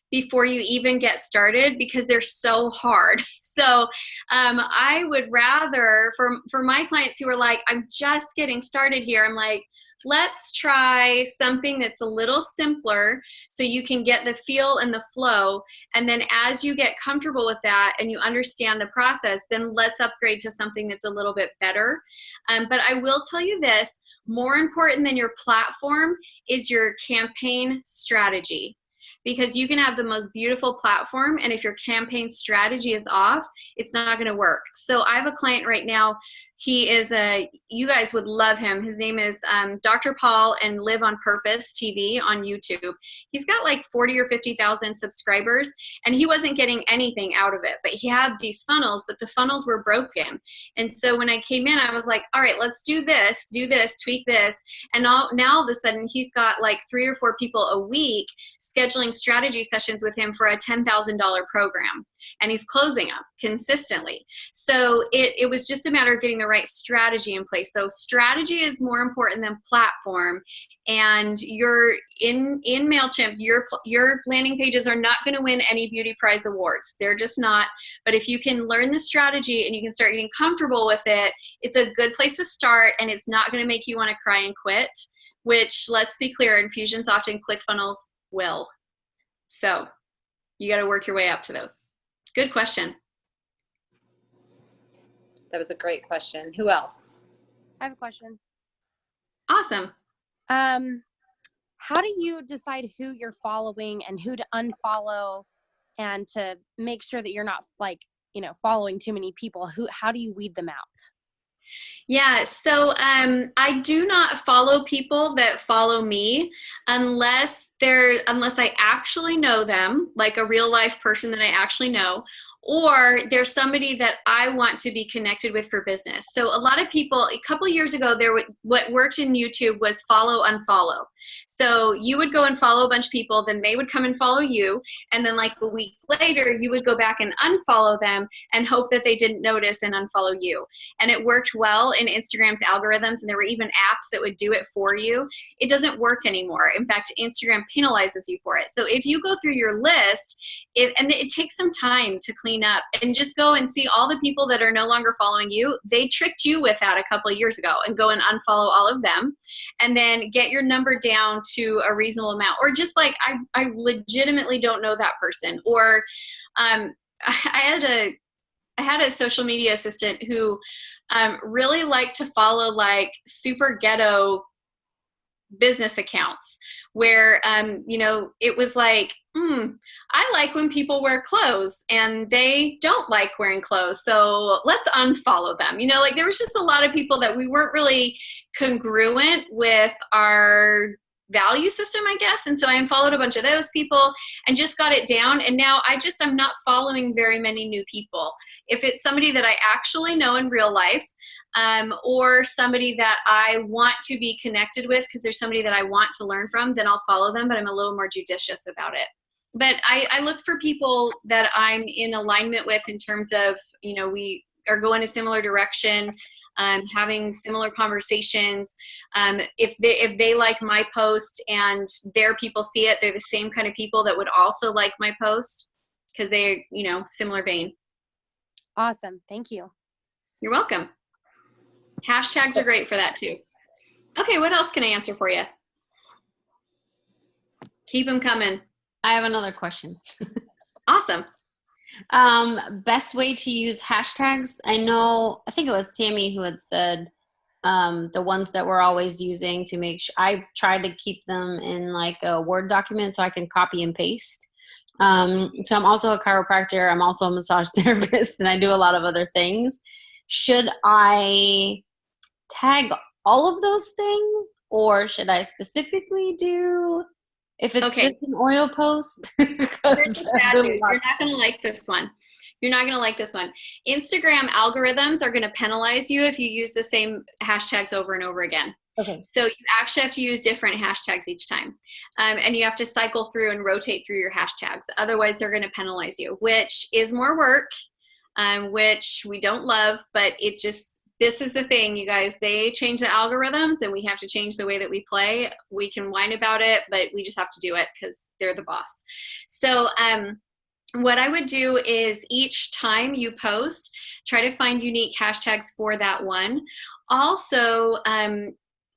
before you even get started because they're so hard. So I would rather, for my clients who are like, I'm just getting started here, I'm like, let's try something that's a little simpler so you can get the feel and the flow. And then as you get comfortable with that and you understand the process, then let's upgrade to something that's a little bit better. But I will tell you this, more important than your platform is your campaign strategy. Because you can have the most beautiful platform, and if your campaign strategy is off, it's not going to work. So I have a client right now. He is you guys would love him. His name is Dr. Paul and Live on Purpose TV on YouTube. He's got like 40 or 50,000 subscribers, and he wasn't getting anything out of it. But he had these funnels, but the funnels were broken. And so when I came in, I was like, all right, let's do this, tweak this. And now all of a sudden, he's got like 3 or 4 people a week scheduling strategy sessions with him for a $10,000 program. And he's closing them consistently. So it was just a matter of getting the right strategy in place. So strategy is more important than platform. And you're in MailChimp, your landing pages are not going to win any beauty prize awards. They're just not. But if you can learn the strategy and you can start getting comfortable with it, it's a good place to start, and it's not going to make you want to cry and quit, which, let's be clear, Infusionsoft and ClickFunnels will. So you got to work your way up to those. Good question. That was a great question. Who else? I have a question. Awesome. How do you decide who you're following and who to unfollow, and to make sure that you're not following too many people? How do you weed them out? Yeah, so I do not follow people that follow me unless I actually know them, like a real life person that I actually know, or there's somebody that I want to be connected with for business. So a lot of people, a couple years ago, what worked in YouTube was follow, unfollow. So you would go and follow a bunch of people, then they would come and follow you, and then like a week later, you would go back and unfollow them and hope that they didn't notice and unfollow you. And it worked well in Instagram's algorithms, and there were even apps that would do it for you. It doesn't work anymore. In fact, Instagram penalizes you for it. So if you go through your list, and it takes some time to clean up, and just go and see all the people that are no longer following you. They tricked you with that a couple of years ago, and go and unfollow all of them, and then get your number down to a reasonable amount. Or just like, I legitimately don't know that person. Or I had a social media assistant who really liked to follow like super ghetto business accounts where, it was like, I like when people wear clothes and they don't like wearing clothes, so let's unfollow them. Like there was just a lot of people that we weren't really congruent with our value system, I guess. And so I unfollowed a bunch of those people and just got it down. And now I'm not following very many new people. If it's somebody that I actually know in real life, or somebody that I want to be connected with because there's somebody that I want to learn from, then I'll follow them, but I'm a little more judicious about it. But I look for people that I'm in alignment with in terms of, we are going a similar direction, having similar conversations. If they like my post and their people see it, they're the same kind of people that would also like my post because they're, similar vein. Awesome. Thank you. You're welcome. Hashtags are great for that too. Okay, what else can I answer for you? Keep them coming. I have another question. Awesome. Best way to use hashtags. I think it was Tammy who had said the ones that we're always using to make sure. I tried to keep them in like a Word document so I can copy and paste. So I'm also a chiropractor. I'm also a massage therapist, and I do a lot of other things. Should I tag all of those things, or should I specifically do if it's just an oil post? There's the bad news. You're not going to like this one. You're not going to like this one. Instagram algorithms are going to penalize you if you use the same hashtags over and over again. Okay. So you actually have to use different hashtags each time. And you have to cycle through and rotate through your hashtags. Otherwise, they're going to penalize you, which is more work, which we don't love, but this is the thing, you guys. They change the algorithms, and we have to change the way that we play. We can whine about it, but we just have to do it because they're the boss. So what I would do is each time you post, try to find unique hashtags for that one. Also,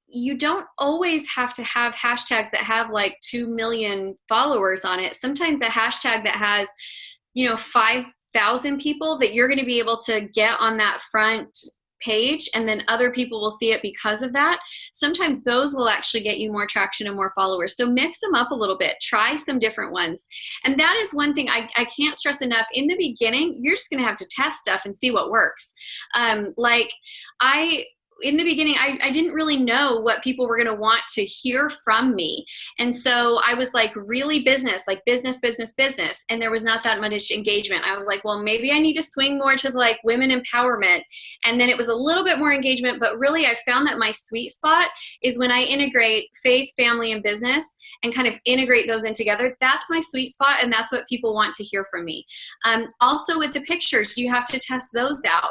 you don't always have to have hashtags that have like 2 million followers on it. Sometimes a hashtag that has, 5,000 people that you're going to be able to get on that front page, and then other people will see it because of that. Sometimes those will actually get you more traction and more followers. So mix them up a little bit. Try some different ones. And that is one thing I can't stress enough. In the beginning, you're just going to have to test stuff and see what works. In the beginning, I didn't really know what people were going to want to hear from me. And so I was like really business. And there was not that much engagement. I was like, well, maybe I need to swing more to like women empowerment. And then it was a little bit more engagement, but really I found that my sweet spot is when I integrate faith, family, and business and kind of integrate those in together. That's my sweet spot. And that's what people want to hear from me. Also with the pictures, you have to test those out.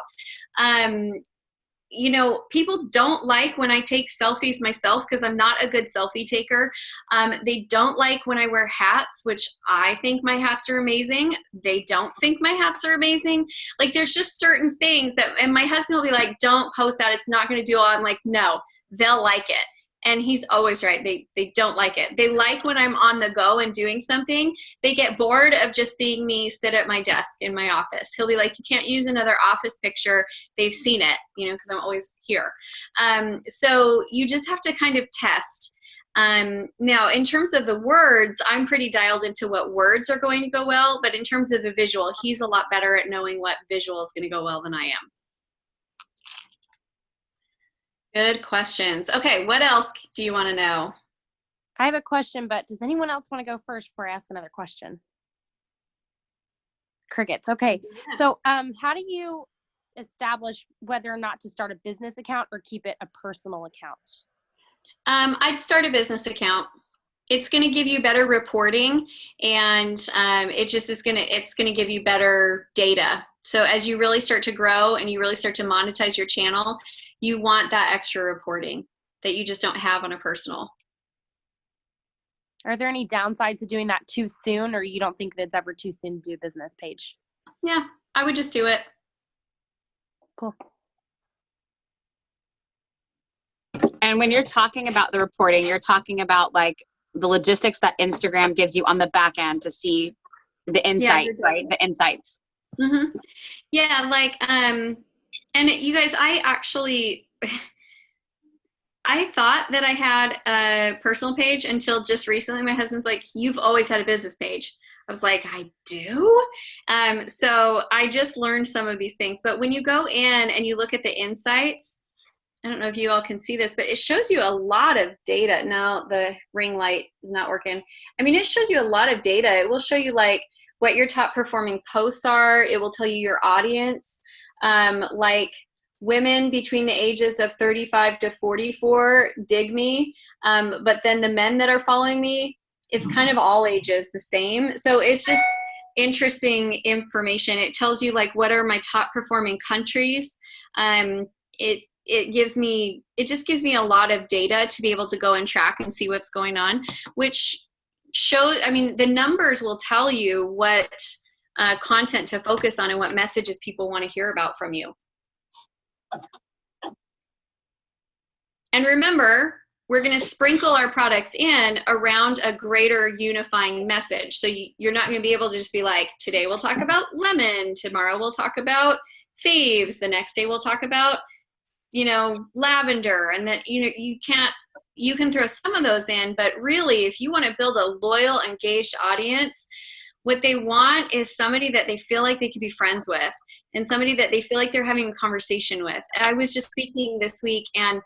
People don't like when I take selfies myself because I'm not a good selfie taker. They don't like when I wear hats, which I think my hats are amazing. They don't think my hats are amazing. Like there's just certain things and my husband will be like, don't post that. It's not going to do all. I'm like, no, they'll like it. And he's always right. They don't like it. They like when I'm on the go and doing something. They get bored of just seeing me sit at my desk in my office. He'll be like, you can't use another office picture. They've seen it, because I'm always here. So you just have to kind of test. Now, in terms of the words, I'm pretty dialed into what words are going to go well. But in terms of the visual, he's a lot better at knowing what visual is going to go well than I am. Good questions. Okay, what else do you want to know? I have a question, but does anyone else want to go first before I ask another question? Crickets. Okay. So, how do you establish whether or not to start a business account or keep it a personal account? I'd start a business account. It's going to give you better reporting, and it's going to give you better data. So as you really start to grow and you really start to monetize your channel, you want that extra reporting that you just don't have on a personal. Are there any downsides to doing that too soon, or you don't think that it's ever too soon to do a business page? Yeah, I would just do it. Cool. And when you're talking about the reporting, you're talking about like the logistics that Instagram gives you on the back end to see the insights, right? The insights. Mm-hmm. Yeah, like, and you guys, I thought that I had a personal page until just recently. My husband's like, "You've always had a business page." I was like, "I do?" So I just learned some of these things. But when you go in and you look at the insights, I don't know if you all can see this, but it shows you a lot of data. Now the ring light is not working. I mean, it shows you a lot of data. It will show you like what your top performing posts are. It will tell you your audience, like women between the ages of 35 to 44 dig me. But then the men that are following me, it's kind of all ages the same. So it's just interesting information. It tells you like what are my top performing countries. It just gives me a lot of data to be able to go and track and see what's going on, which shows, I mean, the numbers will tell you what content to focus on and what messages people want to hear about from you. And remember, we're going to sprinkle our products in around a greater unifying message. So you're not going to be able to just be like, today we'll talk about lemon, tomorrow we'll talk about thieves, the next day we'll talk about, lavender, and that, you can throw some of those in, but really, if you want to build a loyal, engaged audience, what they want is somebody that they feel like they could be friends with and somebody that they feel like they're having a conversation with. I was just speaking this week, and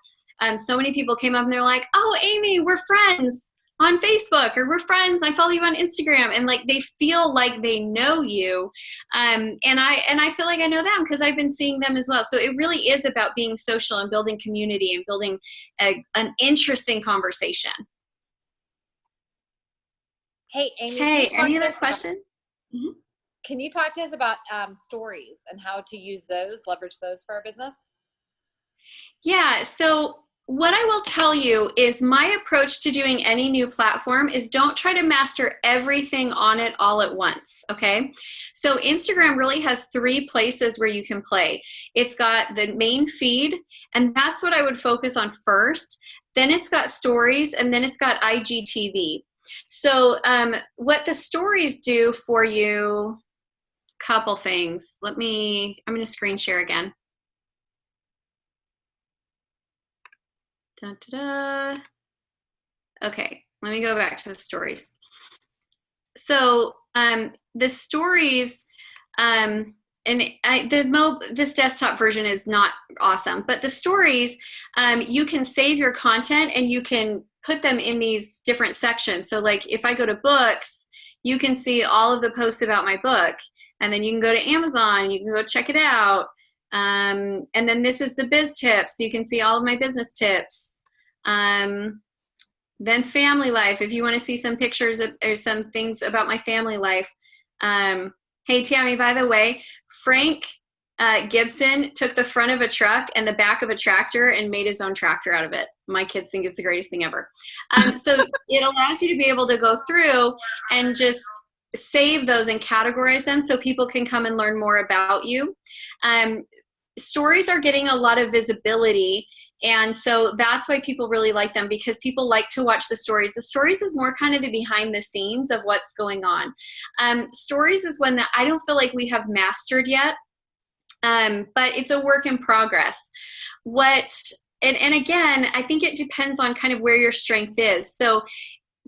so many people came up and they're like, "Oh, Amy, we're friends on Facebook," or "We're friends, I follow you on Instagram," and like they feel like they know you, and I feel like I know them because I've been seeing them as well. So it really is about being social and building community and building an interesting conversation. Hey, Amy. Hey, any other question? Can you talk to us about stories and how to use those, leverage those for our business? Yeah, so what I will tell you is my approach to doing any new platform is don't try to master everything on it all at once, okay? So Instagram really has 3 places where you can play. It's got the main feed, and that's what I would focus on first. Then it's got stories, and then it's got IGTV. So what the stories do for you, couple things. I'm going to screen share again. Da-da-da. Okay, let me go back to the stories. So the stories, this desktop version is not awesome, but the stories, you can save your content and you can put them in these different sections. So like if I go to books, you can see all of the posts about my book, and then you can go to Amazon, you can go check it out. And then this is the biz tips. You can see all of my business tips. Then family life, if you want to see some pictures or some things about my family life. Hey, Tammy, by the way, Frank Gibson took the front of a truck and the back of a tractor and made his own tractor out of it. My kids think it's the greatest thing ever. So it allows you to be able to go through and just save those and categorize them so people can come and learn more about you. Stories are getting a lot of visibility, and so that's why people really like them, because people like to watch the stories. The stories is more kind of the behind the scenes of what's going on. Stories is one that I don't feel like we have mastered yet, but it's a work in progress. And again, I think it depends on kind of where your strength is. So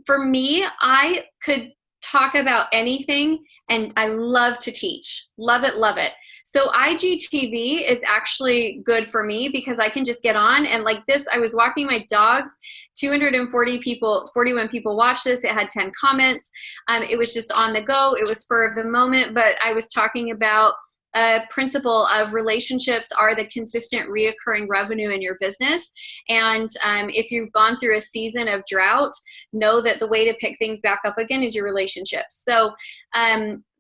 for me, I could talk about anything, and I love to teach. Love it, love it. So IGTV is actually good for me because I can just get on and like this, I was walking my dogs, 240 people, 41 people watched this. It had 10 comments. It was just on the go. It was spur of the moment, but I was talking about a principle of relationships are the consistent reoccurring revenue in your business. And if you've gone through a season of drought, know that the way to pick things back up again is your relationships. So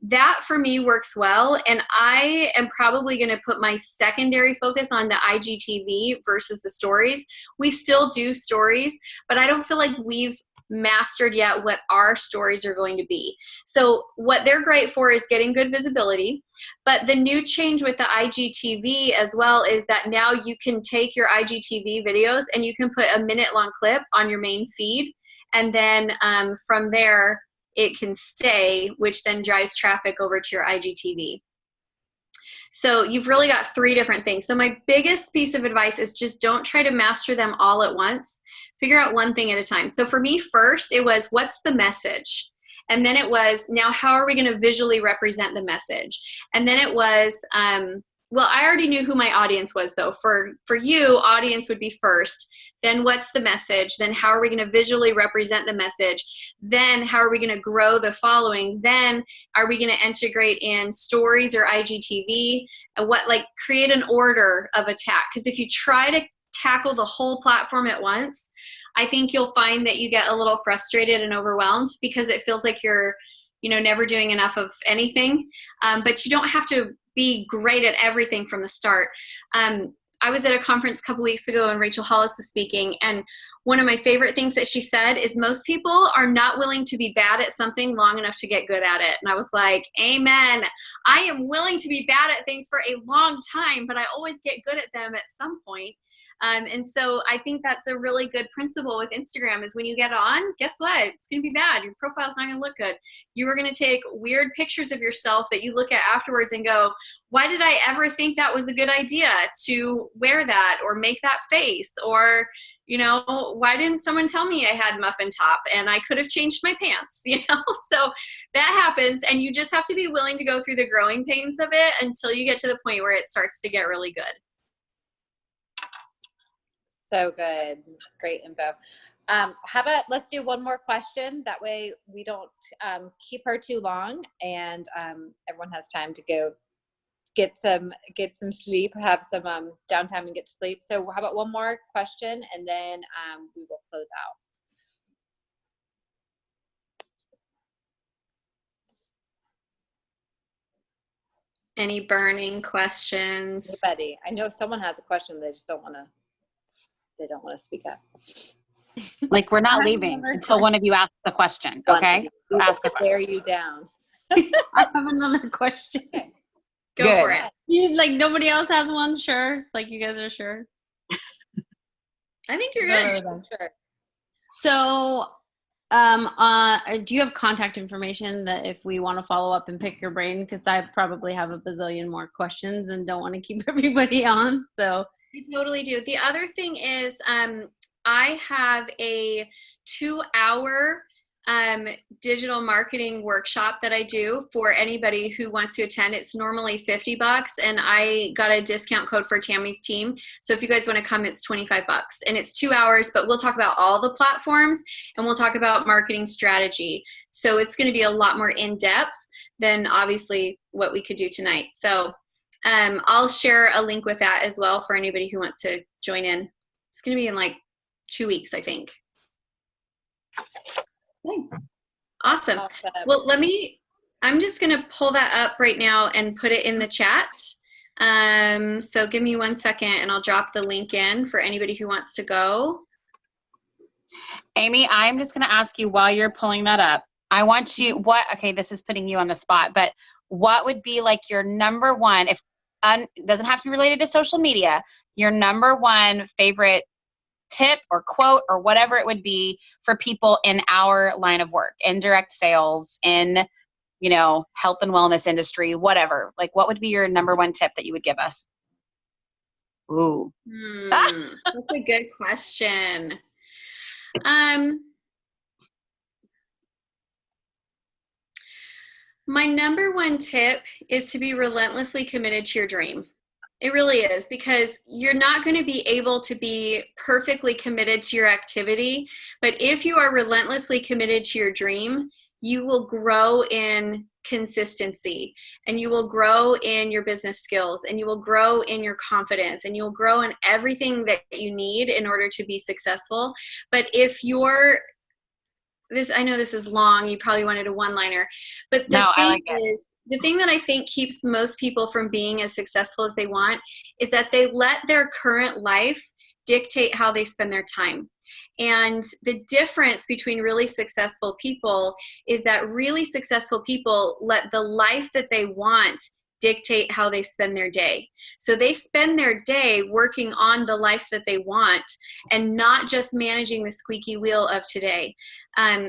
that for me works well. And I am probably going to put my secondary focus on the IGTV versus the stories. We still do stories, but I don't feel like we've mastered yet what our stories are going to be. So what they're great for is getting good visibility. But the new change with the IGTV as well is that now you can take your IGTV videos and you can put a minute-long clip on your main feed. And then from there, it can stay, which then drives traffic over to your IGTV. So you've really got 3 different things. So my biggest piece of advice is just don't try to master them all at once. Figure out one thing at a time. So for me, first, it was, what's the message? And then it was, now how are we going to visually represent the message? And then it was, well, I already knew who my audience was, though. For you, audience would be first. Then what's the message? Then how are we going to visually represent the message? Then how are we going to grow the following? Then are we going to integrate in stories or IGTV? And what, like, create an order of attack. Because if you try to tackle the whole platform at once, I think you'll find that you get a little frustrated and overwhelmed because it feels like you're, never doing enough of anything. But you don't have to be great at everything from the start. I was at a conference a couple weeks ago and Rachel Hollis was speaking, and one of my favorite things that she said is most people are not willing to be bad at something long enough to get good at it. And I was like, amen. I am willing to be bad at things for a long time, but I always get good at them at some point. And so I think that's a really good principle with Instagram is when you get on, guess what? It's going to be bad. Your profile's not going to look good. You are going to take weird pictures of yourself that you look at afterwards and go, why did I ever think that was a good idea to wear that or make that face? Or, why didn't someone tell me I had muffin top and I could have changed my pants, So that happens. And you just have to be willing to go through the growing pains of it until you get to the point where it starts to get really good. So good. That's great info. How about let's do one more question. That way we don't keep her too long, and everyone has time to go get some sleep, have some downtime and get to sleep. So how about one more question, and then we will close out. Any burning questions? Anybody? I know someone has a question. They just don't want to. They don't want to speak up. Like, we're not leaving until one of you asks the question. Okay. Ask us. Stare you down. I have another question. Go Good. for it. You, like, nobody else has one? Sure. Like, you guys are sure? I think you're good. Sure. So, do you have contact information that if we want to follow up and pick your brain? Because I probably have a bazillion more questions and don't want to keep everybody on. So I totally do. The other thing is I have a 2-hour digital marketing workshop that I do for anybody who wants to attend. It's normally $50 and I got a discount code for Tammy's team. So if you guys want to come, it's $25 and it's 2 hours, but we'll talk about all the platforms and we'll talk about marketing strategy. So it's going to be a lot more in depth than obviously what we could do tonight. So I'll share a link with that as well for anybody who wants to join in. It's going to be in like 2 weeks, I think. Okay. Awesome. Well, I'm just going to pull that up right now and put it in the chat. So give me 1 second and I'll drop the link in for anybody who wants to go. Amy, I'm just going to ask you while you're pulling that up, I want you, okay, this is putting you on the spot, but what would be like your number one, if doesn't have to be related to social media, your number one favorite tip or quote or whatever it would be for people in our line of work, in direct sales, in, health and wellness industry, whatever? Like, what would be your number one tip that you would give us? Ooh. That's a good question. My number one tip is to be relentlessly committed to your dream. It really is, because you're not going to be able to be perfectly committed to your activity. But if you are relentlessly committed to your dream, you will grow in consistency, and you will grow in your business skills, and you will grow in your confidence, and you will grow in everything that you need in order to be successful. But if you're I know this is long, you probably wanted a one-liner, but the thing that I think keeps most people from being as successful as they want is that they let their current life dictate how they spend their time. And the difference between really successful people is that really successful people let the life that they want dictate how they spend their day. So they spend their day working on the life that they want and not just managing the squeaky wheel of today.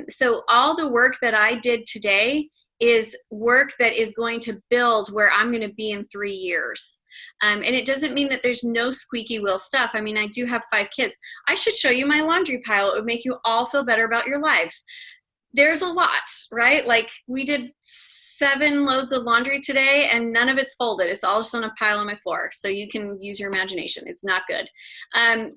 So all the work that I did today is work that is going to build where I'm going to be in 3 years. And it doesn't mean that there's no squeaky wheel stuff. I mean, I do have 5 kids. I should show you my laundry pile. It would make you all feel better about your lives. There's a lot, right? Like, we did 7 loads of laundry today and none of it's folded. It's all just on a pile on my floor. So you can use your imagination. It's not good.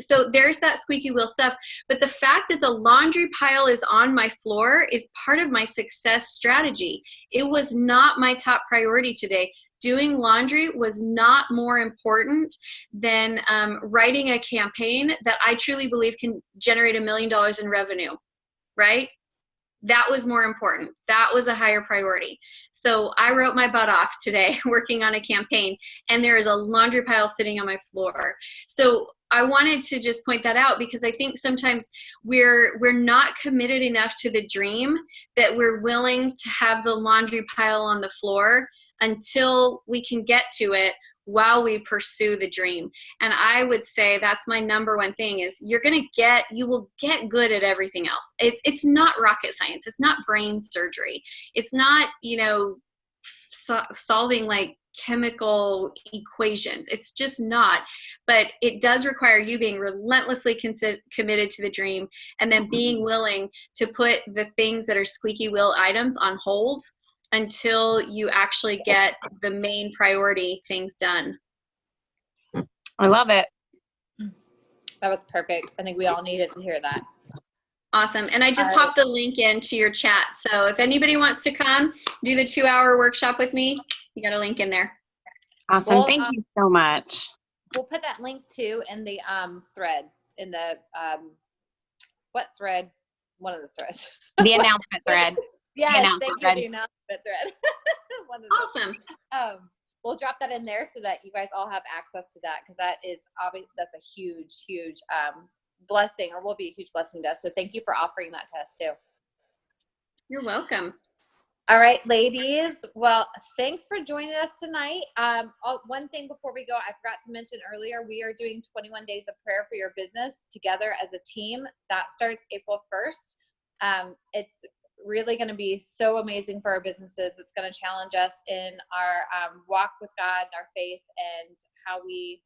So there's that squeaky wheel stuff. But the fact that the laundry pile is on my floor is part of my success strategy. It was not my top priority today. Doing laundry was not more important than writing a campaign that I truly believe can generate $1 million in revenue, right? That was more important. That was a higher priority. So I wrote my butt off today working on a campaign, and there is a laundry pile sitting on my floor. So I wanted to just point that out, because I think sometimes we're not committed enough to the dream that we're willing to have the laundry pile on the floor until we can get to it while we pursue the dream. And I would say that's my number one thing is you will get good at everything else. It's not rocket science. It's not brain surgery. It's not, solving like chemical equations. It's just not. But it does require you being relentlessly committed to the dream, and then being willing to put the things that are squeaky wheel items on hold until you actually get the main priority things done. I love it. That was perfect. I think we all needed to hear that. Awesome. And I just popped the link into your chat. So if anybody wants to come do the 2-hour workshop with me, you got a link in there. Awesome. Well, thank you so much. We'll put that link too in the thread, in the what thread? One of the threads. The announcement thread. Yes, thank you, the announcement thread. Awesome. We'll drop that in there so that you guys all have access to that, because that's a huge, huge blessing, or will be a huge blessing to us. So thank you for offering that to us too. You're welcome. All right, ladies. Well, thanks for joining us tonight. One thing before we go, I forgot to mention earlier, we are doing 21 days of prayer for your business together as a team. That starts April 1st. It's really going to be so amazing for our businesses. It's going to challenge us in our walk with God and our faith, and how we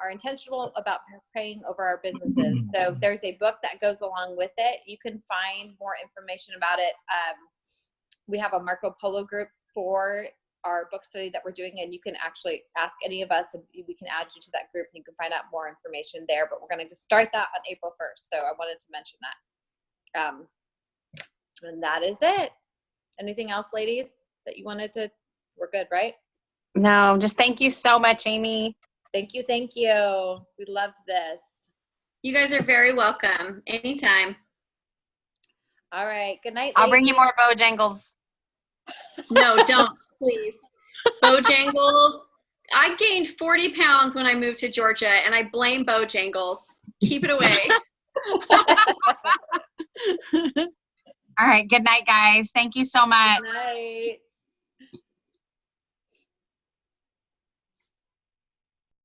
are intentional about praying over our businesses. So there's a book that goes along with it. You can find more information about it. We have a Marco Polo group for our book study that we're doing, and you can actually ask any of us and we can add you to that group, and you can find out more information there. But we're going to start that on April 1st. So I wanted to mention that. And that is it. Anything else, ladies, that you wanted to? We're good, right? No, just thank you so much, Amy. Thank you. Thank you. We love this. You guys are very welcome. Anytime. All right. Good night, ladies. I'll bring you more Bojangles. No, don't, please. Bojangles. I gained 40 pounds when I moved to Georgia, and I blame Bojangles. Keep it away. All right. Good night, guys. Thank you so much. Good night.